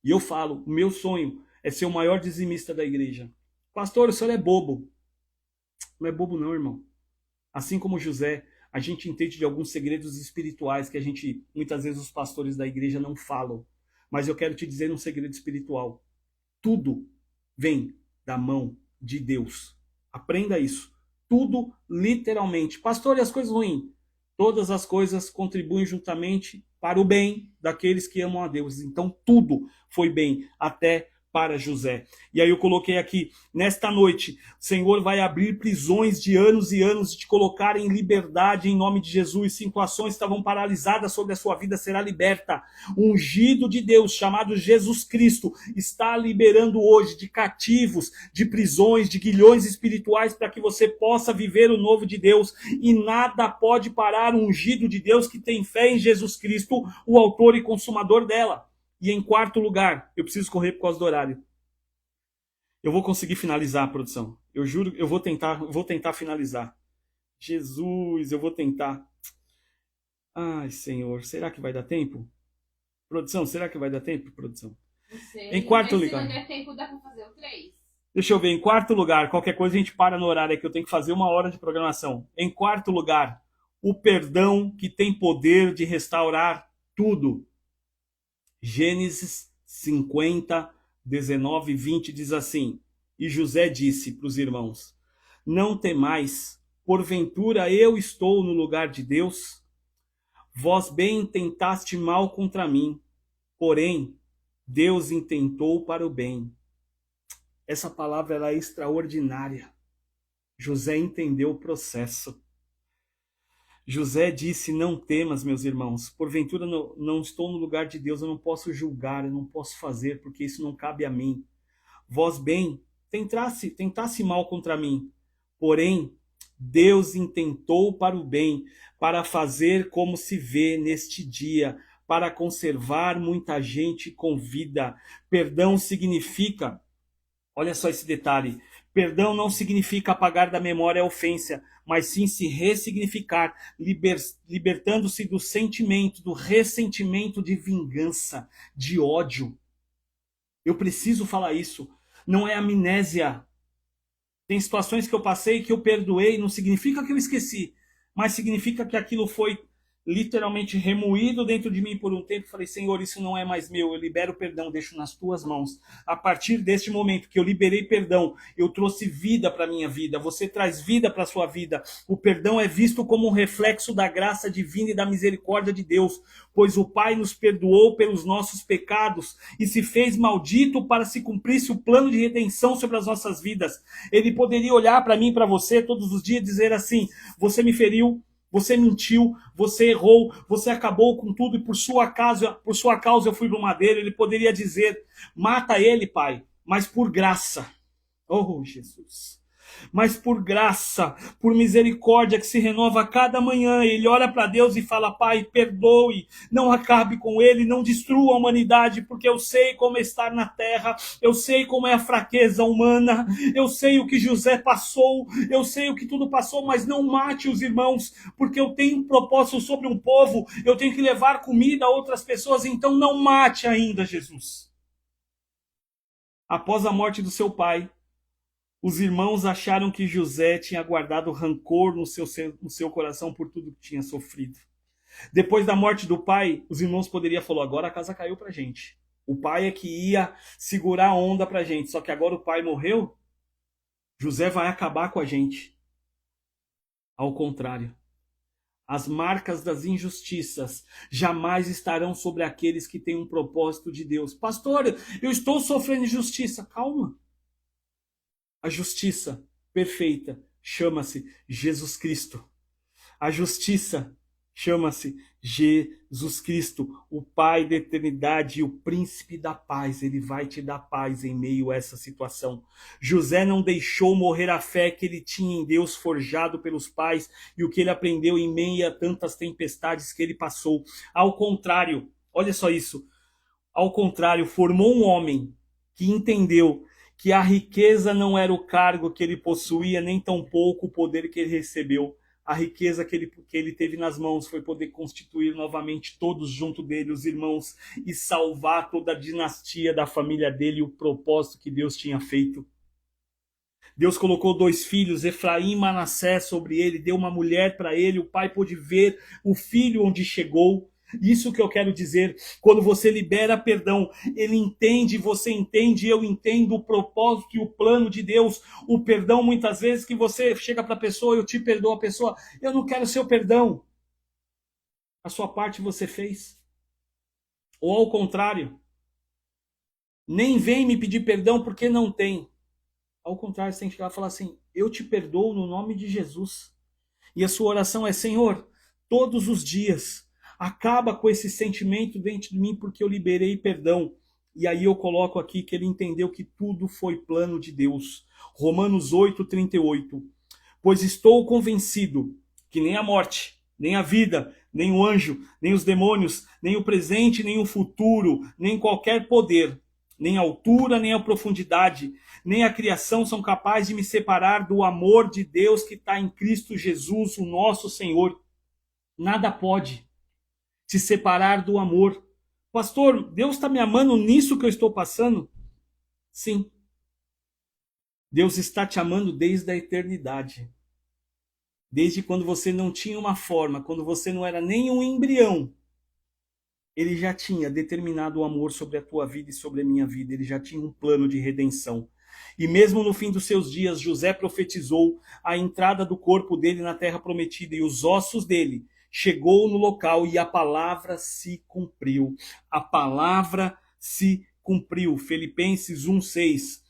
E eu falo, o meu sonho é ser o maior dizimista da igreja. Pastor, o senhor é bobo. Não é bobo não, irmão. Assim como José, a gente entende de alguns segredos espirituais que muitas vezes os pastores da igreja não falam. Mas eu quero te dizer um segredo espiritual. Tudo vem da mão de Deus. Aprenda isso. Tudo literalmente. Pastor, e as coisas ruins? Todas as coisas contribuem juntamente para o bem daqueles que amam a Deus. Então tudo foi bem, até para José. E aí eu coloquei aqui, nesta noite, o Senhor vai abrir prisões de anos e anos, de te colocar em liberdade em nome de Jesus. Situações estavam paralisadas sobre a sua vida será liberta. O ungido de Deus, chamado Jesus Cristo, está liberando hoje de cativos, de prisões, de guilhões espirituais, para que você possa viver o novo de Deus. E nada pode parar o ungido de Deus que tem fé em Jesus Cristo, o autor e consumador dela. E em quarto lugar, eu preciso correr por causa do horário. Eu vou conseguir finalizar a produção. Eu juro, eu vou tentar finalizar. Jesus, eu vou tentar. Ai, Senhor, será que vai dar tempo? Produção, será que vai dar tempo, produção? Não sei. Em quarto lugar. Se não der tempo, dá pra fazer o 3. Deixa eu ver, em quarto lugar, qualquer coisa a gente para no horário, é que eu tenho que fazer 1 hora de programação. Em quarto lugar, o perdão que tem poder de restaurar tudo. Gênesis 50, 19 e 20 diz assim: E José disse para os irmãos: Não temais, porventura eu estou no lugar de Deus? Vós bem intentaste mal contra mim, porém Deus intentou para o bem. Essa palavra ela é extraordinária. José entendeu o processo. José disse: Não temas, meus irmãos, porventura não estou no lugar de Deus, eu não posso julgar, eu não posso fazer, porque isso não cabe a mim. Vós bem, tentasse mal contra mim, porém Deus intentou para o bem, para fazer como se vê neste dia, para conservar muita gente com vida. Perdão significa, olha só esse detalhe, perdão não significa apagar da memória a ofensa, mas sim se ressignificar, libertando-se do sentimento, do ressentimento de vingança, de ódio. Eu preciso falar isso. Não é amnésia. Tem situações que eu passei que eu perdoei, não significa que eu esqueci, mas significa que aquilo foi literalmente remoído dentro de mim por um tempo. Falei, Senhor, isso não é mais meu, eu libero o perdão, deixo nas tuas mãos. A partir deste momento que eu liberei perdão, eu trouxe vida para a minha vida, você traz vida para a sua vida. O perdão é visto como um reflexo da graça divina e da misericórdia de Deus, pois o Pai nos perdoou pelos nossos pecados e se fez maldito para se cumprisse o plano de redenção sobre as nossas vidas. Ele poderia olhar para mim e para você todos os dias e dizer assim, você me feriu, você mentiu, você errou, você acabou com tudo e por sua causa eu fui no madeiro. Ele poderia dizer, mata ele, Pai, mas por graça. Oh, Jesus. Mas por graça, por misericórdia que se renova a cada manhã, ele olha para Deus e fala, Pai, perdoe, não acabe com ele, não destrua a humanidade, porque eu sei como é estar na terra, eu sei como é a fraqueza humana, eu sei o que José passou, eu sei o que tudo passou, mas não mate os irmãos, porque eu tenho um propósito sobre um povo, eu tenho que levar comida a outras pessoas, então não mate ainda, Jesus. Após a morte do seu pai, os irmãos acharam que José tinha guardado rancor no seu coração por tudo que tinha sofrido. Depois da morte do pai, os irmãos poderiam falar, agora a casa caiu pra gente. O pai é que ia segurar a onda pra gente, só que agora o pai morreu, José vai acabar com a gente. Ao contrário, as marcas das injustiças jamais estarão sobre aqueles que têm um propósito de Deus. Pastor, eu estou sofrendo injustiça. Calma. A justiça perfeita chama-se Jesus Cristo. A justiça chama-se Jesus Cristo, o Pai da eternidade e o príncipe da paz. Ele vai te dar paz em meio a essa situação. José não deixou morrer a fé que ele tinha em Deus, forjado pelos pais, e o que ele aprendeu em meio a tantas tempestades que ele passou. Ao contrário, olha só isso. Ao contrário, formou um homem que entendeu que a riqueza não era o cargo que ele possuía, nem tampouco o poder que ele recebeu. A riqueza que ele teve nas mãos foi poder constituir novamente todos junto dele, os irmãos, e salvar toda a dinastia da família dele, o propósito que Deus tinha feito. Deus colocou 2 filhos, Efraim e Manassés, sobre ele, deu uma mulher para ele, o pai pôde ver o filho onde chegou. Isso que eu quero dizer, quando você libera perdão, ele entende, você entende, eu entendo o propósito e o plano de Deus. O perdão, muitas vezes, que você chega para a pessoa, eu te perdoo, a pessoa, eu não quero seu perdão. A sua parte você fez. Ou ao contrário, nem vem me pedir perdão porque não tem. Ao contrário, você tem que chegar e falar assim, eu te perdoo no nome de Jesus. E a sua oração é, Senhor, todos os dias, acaba com esse sentimento dentro de mim porque eu liberei perdão. E aí eu coloco aqui que ele entendeu que tudo foi plano de Deus. Romanos 8:38. Pois estou convencido que nem a morte, nem a vida, nem o anjo, nem os demônios, nem o presente, nem o futuro, nem qualquer poder, nem a altura, nem a profundidade, nem a criação são capazes de me separar do amor de Deus que está em Cristo Jesus, o nosso Senhor. Nada pode te separar do amor. Pastor, Deus está me amando nisso que eu estou passando? Sim. Deus está te amando desde a eternidade. Desde quando você não tinha uma forma, quando você não era nem um embrião, ele já tinha determinado o amor sobre a tua vida e sobre a minha vida. Ele já tinha um plano de redenção. E mesmo no fim dos seus dias, José profetizou a entrada do corpo dele na terra prometida e os ossos dele chegou no local e a palavra se cumpriu. A palavra se cumpriu. Filipenses 1:6.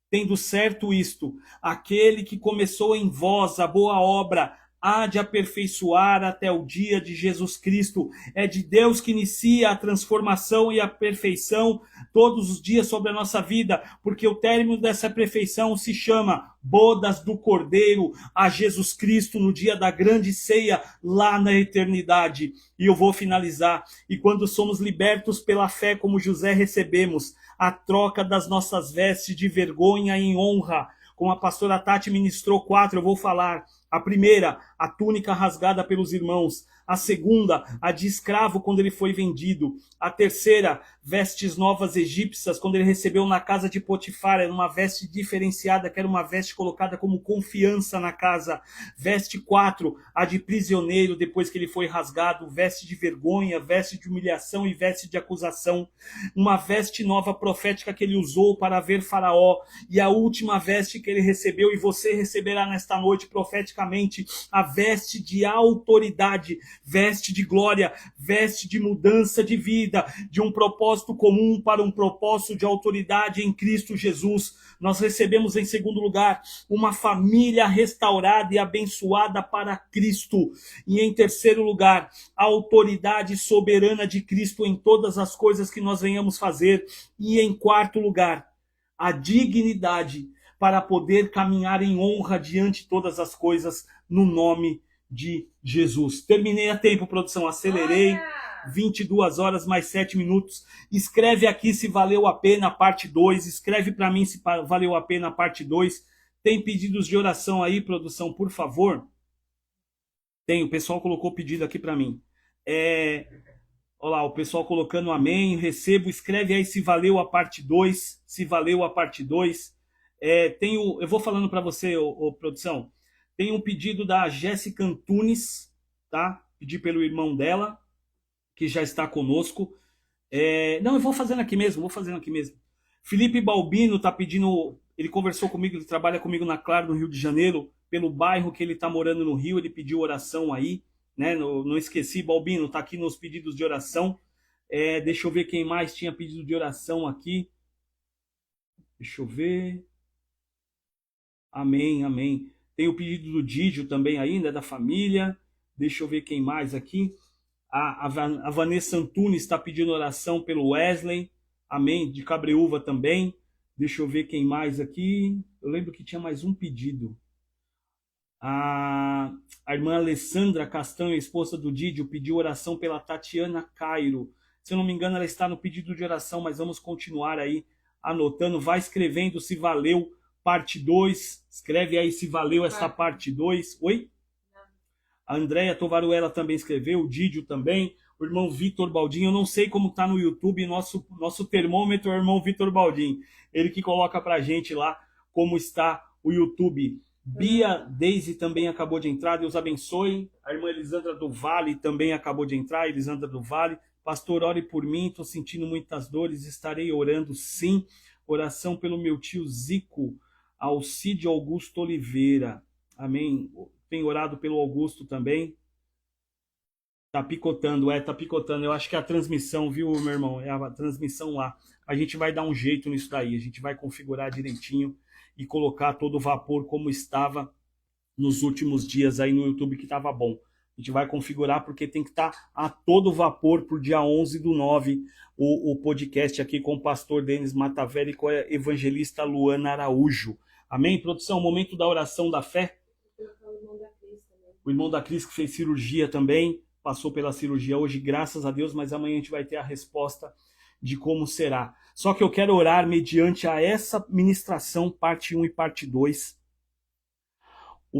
Tendo certo isto, aquele que começou em vós a boa obra, há de aperfeiçoar até o dia de Jesus Cristo. É de Deus que inicia a transformação e a perfeição todos os dias sobre a nossa vida, porque o término dessa perfeição se chama bodas do Cordeiro a Jesus Cristo no dia da grande ceia lá na eternidade. E eu vou finalizar. E quando somos libertos pela fé, como José, recebemos a troca das nossas vestes de vergonha em honra. Como a pastora Tati ministrou 4, eu vou falar. A primeira, a túnica rasgada pelos irmãos. A segunda, a de escravo quando ele foi vendido. A terceira, vestes novas egípcias, quando ele recebeu na casa de Potifar. Era uma veste diferenciada, que era uma veste colocada como confiança na casa. Veste 4, a de prisioneiro, depois que ele foi rasgado. Veste de vergonha, veste de humilhação e veste de acusação. Uma veste nova profética que ele usou para ver Faraó. E a última veste que ele recebeu, e você receberá nesta noite profeticamente, a veste de autoridade, veste de glória, veste de mudança de vida, de um propósito comum para um propósito de autoridade em Cristo Jesus. Nós recebemos, em segundo lugar, uma família restaurada e abençoada para Cristo. E em terceiro lugar, a autoridade soberana de Cristo em todas as coisas que nós venhamos fazer. E em quarto lugar, a dignidade para poder caminhar em honra diante de todas as coisas no nome de Jesus. Terminei a tempo, produção, acelerei. 22 horas mais 7 minutos. Escreve aqui se valeu a pena a parte 2. Escreve para mim se valeu a pena a parte 2. Tem pedidos de oração aí, produção, por favor? Tem, o pessoal colocou pedido aqui para mim. Olha lá, o pessoal colocando amém, recebo. Escreve aí se valeu a parte 2. Se valeu a parte 2. Eu vou falando para você, produção. Tem um pedido da Jéssica Antunes, tá? Pedi pelo irmão dela, que já está conosco. Não, eu vou fazendo aqui mesmo. Felipe Balbino está pedindo, ele conversou comigo, ele trabalha comigo na Claro, no Rio de Janeiro, pelo bairro que ele está morando no Rio, ele pediu oração aí, né? Não esqueci, Balbino, está aqui nos pedidos de oração. Deixa eu ver quem mais tinha pedido de oração aqui. Deixa eu ver. Amém, amém. Tem o pedido do Dídio também aí, né, da família. Deixa eu ver quem mais aqui. A Vanessa Antunes está pedindo oração pelo Wesley. Amém. De Cabreúva também. Deixa eu ver quem mais aqui. Eu lembro que tinha mais um pedido. A irmã Alessandra Castanho, esposa do Dídio, pediu oração pela Tatiana Cairo. Se eu não me engano, ela está no pedido de oração, mas vamos continuar aí anotando. Vai escrevendo se valeu parte 2. Escreve aí se valeu essa parte 2. Oi? A Andréia Tovaruela também escreveu, o Dídio também, o irmão Vitor Baldin. Eu não sei como está no YouTube, nosso termômetro é o irmão Vitor Baldin. Ele que coloca pra gente lá como está o YouTube. Bia Deise também acabou de entrar, Deus abençoe. A irmã Elisandra do Vale também acabou de entrar, Elisandra do Vale. Pastor, ore por mim, estou sentindo muitas dores, estarei orando sim. Oração pelo meu tio Zico, Alcide Augusto Oliveira. Amém. Tem orado pelo Augusto também. Tá picotando, tá picotando. Eu acho que é a transmissão, viu, meu irmão? É a transmissão lá. A gente vai dar um jeito nisso daí. A gente vai configurar direitinho e colocar todo o vapor como estava nos últimos dias aí no YouTube, que estava bom. A gente vai configurar porque tem que estar a todo vapor pro dia 11/9 o podcast aqui com o pastor Denis Matavelli e com a evangelista Luana Araújo. Amém? Produção, momento da oração da fé. O irmão da Cris que fez cirurgia também, passou pela cirurgia hoje, graças a Deus, mas amanhã a gente vai ter a resposta de como será. Só que eu quero orar mediante a essa ministração, parte 1 e parte 2,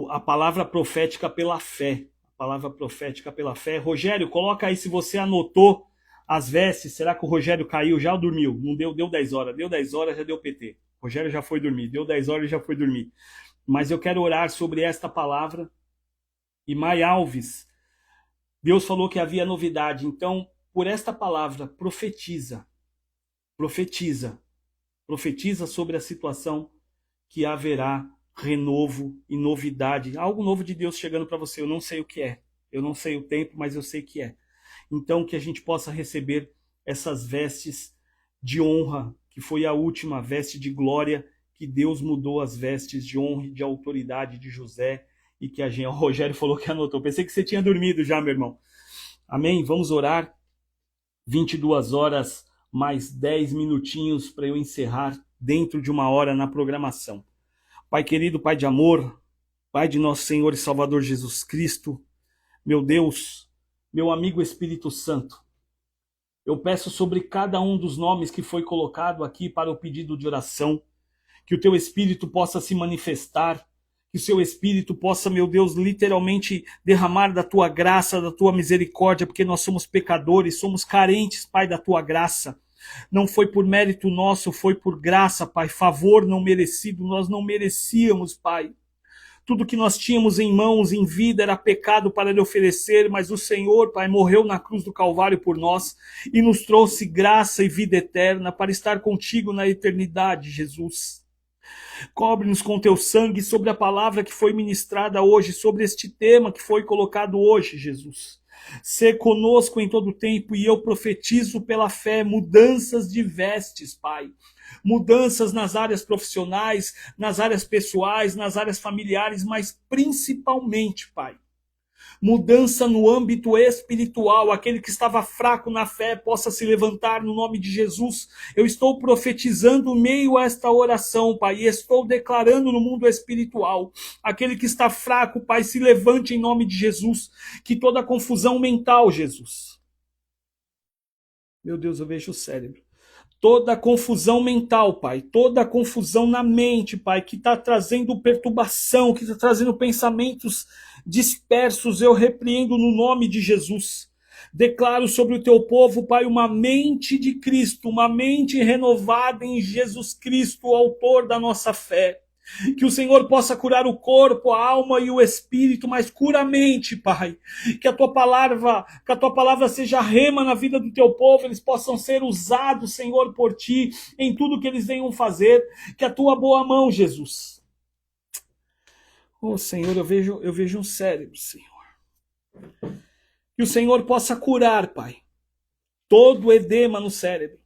a palavra profética pela fé. A palavra profética pela fé. Rogério, coloca aí se você anotou as vestes. Será que o Rogério caiu já ou dormiu? Não deu 10 horas. Deu 10 horas, já deu PT. Rogério já foi dormir. Deu 10 horas e já foi dormir. Mas eu quero orar sobre esta palavra. E Mai Alves, Deus falou que havia novidade. Então, por esta palavra, profetiza. Profetiza. Profetiza sobre a situação que haverá renovo e novidade. Algo novo de Deus chegando para você. Eu não sei o que é. Eu não sei o tempo, mas eu sei que é. Então, que a gente possa receber essas vestes de honra, que foi a última veste de glória, que Deus mudou as vestes de honra e de autoridade de José. e que a gente... O Rogério falou que anotou. Pensei que você tinha dormido já, meu irmão. Amém? Vamos orar. 22 horas, mais 10 minutinhos para eu encerrar dentro de uma hora na programação. Pai querido, Pai de amor, Pai de nosso Senhor e Salvador Jesus Cristo, meu Deus, meu amigo Espírito Santo, eu peço sobre cada um dos nomes que foi colocado aqui para o pedido de oração, que o teu Espírito possa se manifestar, que o seu Espírito possa, meu Deus, literalmente derramar da tua graça, da tua misericórdia, porque nós somos pecadores, somos carentes, Pai, da tua graça. Não foi por mérito nosso, foi por graça, Pai, favor não merecido, nós não merecíamos, Pai. Tudo que nós tínhamos em mãos, em vida, era pecado para lhe oferecer, mas o Senhor, Pai, morreu na cruz do Calvário por nós e nos trouxe graça e vida eterna para estar contigo na eternidade, Jesus. Cobre-nos com teu sangue sobre a palavra que foi ministrada hoje, sobre este tema que foi colocado hoje, Jesus. Sê conosco em todo o tempo e eu profetizo pela fé mudanças de vestes, Pai. Mudanças nas áreas profissionais, nas áreas pessoais, nas áreas familiares, mas principalmente, Pai, mudança no âmbito espiritual, aquele que estava fraco na fé possa se levantar no nome de Jesus. Eu estou profetizando meio a esta oração, Pai, e estou declarando no mundo espiritual, aquele que está fraco, Pai, se levante em nome de Jesus, que toda confusão mental, Jesus. Meu Deus, eu vejo o cérebro. Toda confusão mental, Pai, toda confusão na mente, Pai, que está trazendo perturbação, que está trazendo pensamentos dispersos, eu repreendo no nome de Jesus. Declaro sobre o teu povo, Pai, uma mente de Cristo, uma mente renovada em Jesus Cristo, o autor da nossa fé. Que o Senhor possa curar o corpo, a alma e o espírito, mas cura a mente, Pai. Que a tua palavra seja rema na vida do teu povo, eles possam ser usados, Senhor, por ti, em tudo que eles venham fazer. Que a tua boa mão, Jesus. Oh, Senhor, eu vejo um cérebro, Senhor. Que o Senhor possa curar, Pai, todo o edema no cérebro.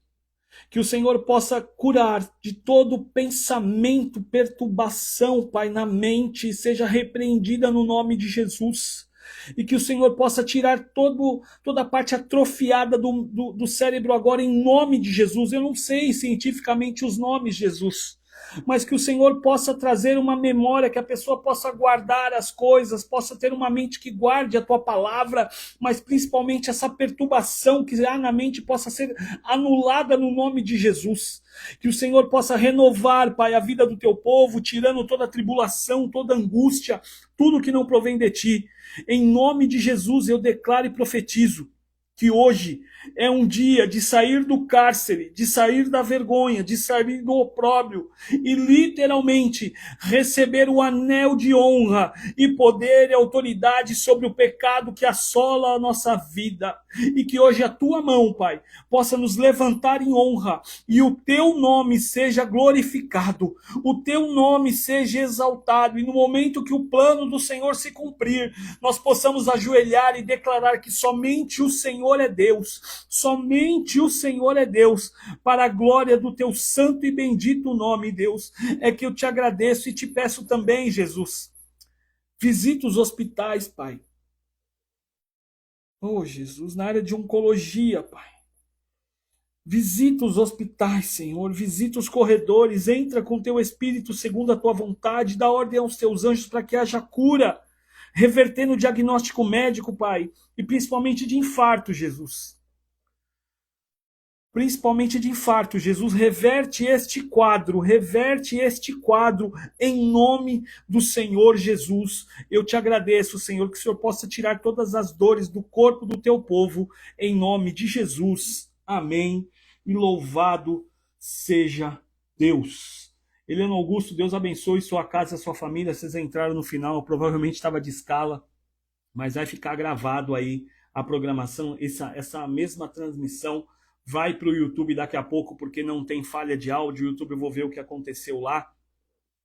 Que o Senhor possa curar de todo pensamento, perturbação, Pai, na mente, seja repreendida no nome de Jesus. E que o Senhor possa tirar toda a parte atrofiada do cérebro agora em nome de Jesus. Eu não sei cientificamente os nomes, Jesus, mas que o Senhor possa trazer uma memória, que a pessoa possa guardar as coisas, possa ter uma mente que guarde a tua palavra, mas principalmente essa perturbação que há na mente possa ser anulada no nome de Jesus. Que o Senhor possa renovar, Pai, a vida do teu povo, tirando toda a tribulação, toda a angústia, tudo que não provém de ti. Em nome de Jesus eu declaro e profetizo que hoje é um dia de sair do cárcere, de sair da vergonha, de sair do opróbrio e literalmente receber o anel de honra e poder e autoridade sobre o pecado que assola a nossa vida. E que hoje a tua mão, Pai, possa nos levantar em honra e o teu nome seja glorificado, o teu nome seja exaltado, e no momento que o plano do Senhor se cumprir, nós possamos ajoelhar e declarar que somente o Senhor é Deus, somente o Senhor é Deus, para a glória do teu santo e bendito nome, Deus. É que eu te agradeço e te peço também, Jesus, visita os hospitais, Pai. Oh, Jesus, na área de oncologia, Pai. Visita os hospitais, Senhor, visita os corredores, entra com teu Espírito segundo a tua vontade, dá ordem aos teus anjos para que haja cura, revertendo o diagnóstico médico, Pai, e principalmente de infarto, Jesus. Principalmente de infarto, Jesus, reverte este quadro em nome do Senhor Jesus. Eu te agradeço, Senhor, que o Senhor possa tirar todas as dores do corpo do teu povo, em nome de Jesus. Amém. E louvado seja Deus. Helena Augusto, Deus abençoe sua casa, sua família. Vocês entraram no final, provavelmente estava de escala, mas vai ficar gravado aí a programação, essa mesma transmissão vai para o YouTube daqui a pouco, porque não tem falha de áudio. O YouTube, eu vou ver o que aconteceu lá.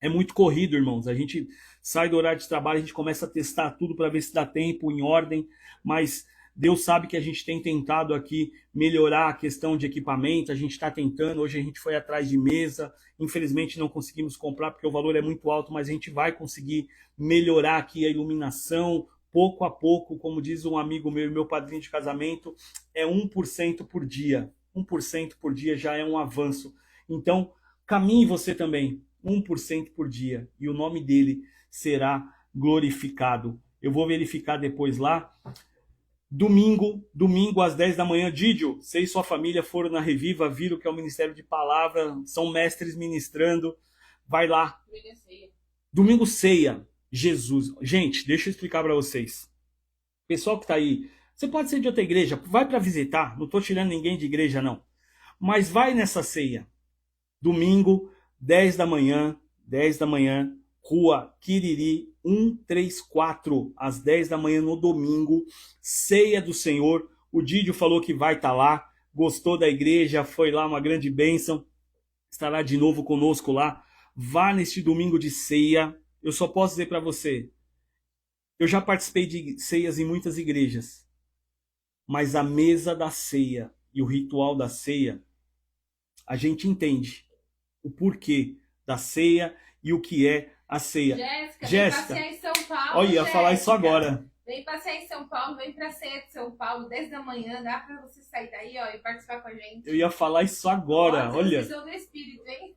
É muito corrido, irmãos. A gente sai do horário de trabalho, a gente começa a testar tudo para ver se dá tempo, em ordem, mas Deus sabe que a gente tem tentado aqui melhorar a questão de equipamento, a gente está tentando, hoje a gente foi atrás de mesa, infelizmente não conseguimos comprar porque o valor é muito alto, mas a gente vai conseguir melhorar aqui a iluminação, pouco a pouco, como diz um amigo meu padrinho de casamento, é 1% por dia. 1% por dia já é um avanço. Então, caminhe você também, 1% por dia, e o nome dele será glorificado. Eu vou verificar depois lá. Domingo às 10 da manhã, Didio, você e sua família foram na Reviva, viram que é o Ministério de Palavra, são mestres ministrando, vai lá. Domingo ceia, Jesus. Gente, deixa eu explicar para vocês. Pessoal que tá aí, você pode ser de outra igreja, vai para visitar, não tô tirando ninguém de igreja não, mas vai nessa ceia. Domingo, 10 da manhã, Rua Quiriri 134, às 10 da manhã no domingo, ceia do Senhor. O Didio falou que vai estar lá, gostou da igreja, foi lá, uma grande bênção, estará de novo conosco lá. Vá neste domingo de ceia. Eu só posso dizer para você, eu já participei de ceias em muitas igrejas, mas a mesa da ceia e o ritual da ceia, a gente entende o porquê da ceia e o que é a ceia. Jéssica, vem passear em São Paulo. Olha, ia falar isso agora. Vem passear em São Paulo, vem pra ceia de São Paulo, 10 da manhã, dá pra você sair daí, ó, e participar com a gente. Eu ia falar isso agora, olha. Do Espírito, hein?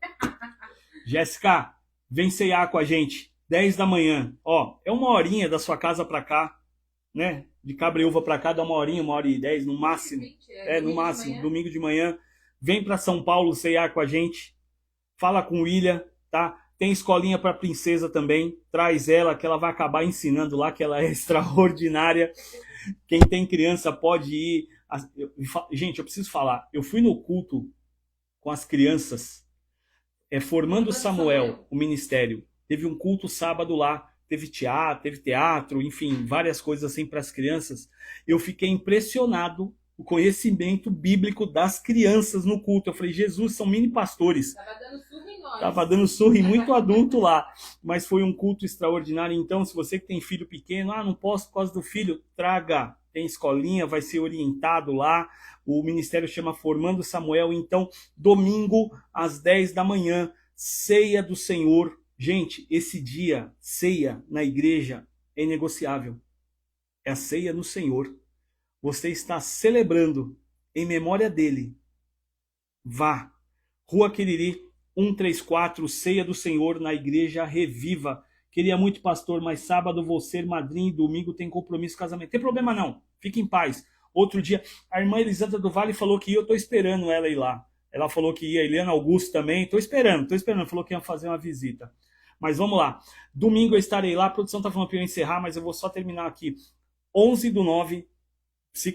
Jéssica, vem ceiar com a gente, 10 da manhã. Ó, é uma horinha da sua casa pra cá, né? De Cabreúva pra cá dá uma horinha, 1h10 no máximo. No máximo, domingo de manhã. Vem pra São Paulo ceiar com a gente. Fala com o William, tá? Tem escolinha para princesa também, traz ela, que ela vai acabar ensinando lá, que ela é extraordinária. Quem tem criança pode ir. Gente, eu preciso falar, eu fui no culto com as crianças, Formando Samuel, o ministério. Teve um culto sábado lá, teve teatro, enfim, várias coisas assim para as crianças. Eu fiquei impressionado o conhecimento bíblico das crianças no culto. Eu falei, Jesus, são mini pastores. Tava dando surra em nós. Tava dando surra em muito adulto lá. Mas foi um culto extraordinário. Então, se você que tem filho pequeno, não posso por causa do filho, traga. Tem escolinha, vai ser orientado lá. O ministério chama Formando Samuel. Então, domingo, às 10 da manhã, ceia do Senhor. Gente, esse dia, ceia na igreja, é inegociável. É a ceia no Senhor. Você está celebrando em memória dele. Vá. Rua Quiriri, 134, ceia do Senhor na igreja Reviva. Queria muito, pastor, mas sábado vou ser madrinha e domingo tem compromisso casamento. Tem problema não, fique em paz. Outro dia, a irmã Elisandra do Vale falou que ia, eu estou esperando ela ir lá. Ela falou que ia, a Eliana Augusto também, estou esperando. Falou que ia fazer uma visita. Mas vamos lá. Domingo eu estarei lá, a produção está falando para eu encerrar, mas eu vou só terminar aqui. 11/9,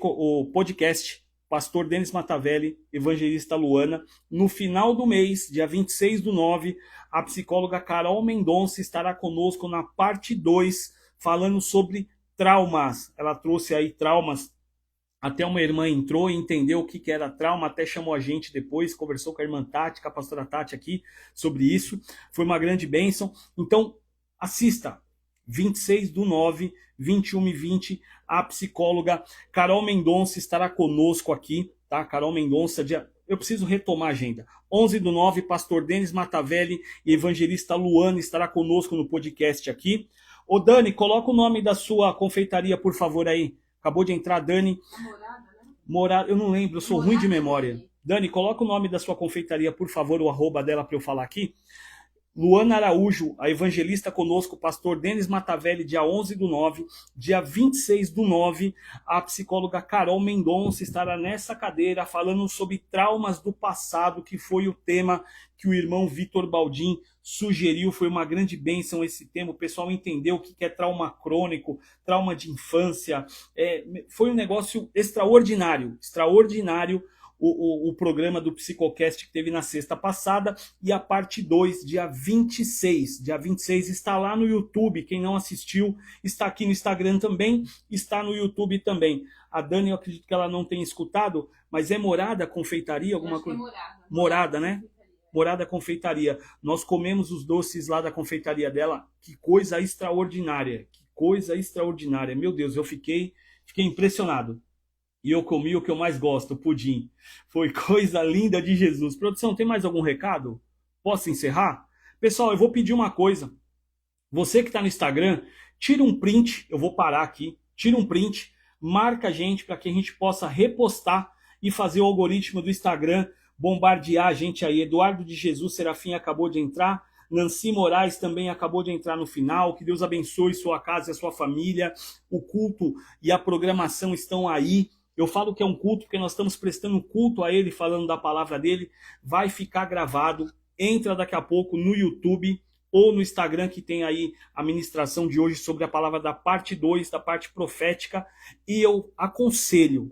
o podcast, pastor Denis Matavelli, evangelista Luana. No final do mês, dia 26/9, a psicóloga Carol Mendonça estará conosco na parte 2, falando sobre traumas. Ela trouxe aí traumas. Até uma irmã entrou e entendeu o que era trauma, até chamou a gente depois, conversou com a irmã Tati, com a pastora Tati aqui sobre isso. Foi uma grande bênção. Então, assista. 26/9, 21h20, a psicóloga Carol Mendonça estará conosco aqui, tá? Carol Mendonça, eu preciso retomar a agenda. 11/9, pastor Denis Matavelli e evangelista Luana estará conosco no podcast aqui. Ô Dani, coloca o nome da sua confeitaria, por favor, aí. Acabou de entrar, Dani. Morada, né? Morada, eu não lembro, eu sou ruim de memória. Dani, coloca o nome da sua confeitaria, por favor, o arroba dela para eu falar aqui. Luana Araújo, a evangelista conosco, pastor Denis Matavelli, dia 11/9, dia 26/9, a psicóloga Carol Mendonça estará nessa cadeira falando sobre traumas do passado, que foi o tema que o irmão Vitor Baldin sugeriu. Foi uma grande bênção esse tema, o pessoal entendeu o que é trauma crônico, trauma de infância. Foi um negócio extraordinário, o programa do Psicocast que teve na sexta passada, e a parte 2, dia 26. Dia 26 está lá no YouTube, quem não assistiu, está aqui no Instagram também, está no YouTube também. A Dani, eu acredito que ela não tenha escutado, mas é Morada Confeitaria, alguma coisa? Morada, né? Morada Confeitaria. Nós comemos os doces lá da confeitaria dela, que coisa extraordinária, Meu Deus, eu fiquei impressionado. e eu comi o que eu mais gosto, pudim. Foi coisa linda de Jesus. Produção, tem mais algum recado? Posso encerrar? Pessoal, eu vou pedir uma coisa. Você que está no Instagram, tira um print, eu vou parar aqui, tira um print, marca a gente para que a gente possa repostar e fazer o algoritmo do Instagram bombardear a gente aí. Eduardo de Jesus Serafim acabou de entrar, Nancy Moraes também acabou de entrar no final. Que Deus abençoe sua casa e a sua família. O culto e a programação estão aí. Eu falo que é um culto porque nós estamos prestando culto a ele, falando da palavra dele. Vai ficar gravado. Entra daqui a pouco no YouTube ou no Instagram, que tem aí a ministração de hoje sobre a palavra da parte 2, da parte profética. E eu aconselho,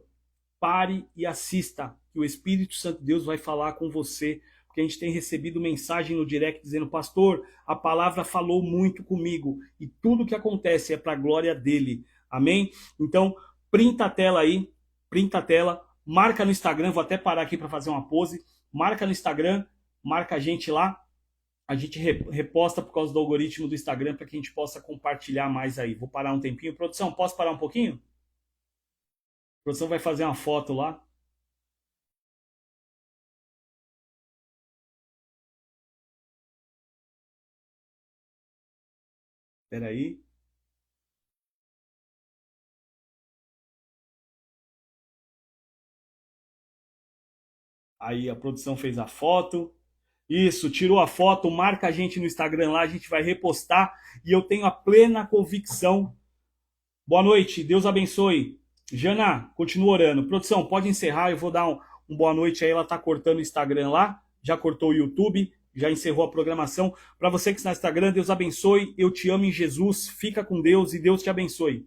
pare e assista, que o Espírito Santo de Deus vai falar com você, porque a gente tem recebido mensagem no direct dizendo: pastor, a palavra falou muito comigo, e tudo que acontece é para a glória dele. Amém? Então, printa a tela aí, printa a tela, marca no Instagram, vou até parar aqui para fazer uma pose, marca no Instagram, marca a gente lá, a gente reposta por causa do algoritmo do Instagram para que a gente possa compartilhar mais aí. Vou parar um tempinho. Produção, posso parar um pouquinho? A produção vai fazer uma foto lá. Espera aí. Aí a produção fez a foto. Isso, tirou a foto, marca a gente no Instagram lá, a gente vai repostar e eu tenho a plena convicção. Boa noite, Deus abençoe. Jana, continua orando. Produção, pode encerrar, eu vou dar um boa noite aí, ela tá cortando o Instagram lá, já cortou o YouTube, já encerrou a programação. Para você que está no Instagram, Deus abençoe, eu te amo em Jesus, fica com Deus e Deus te abençoe.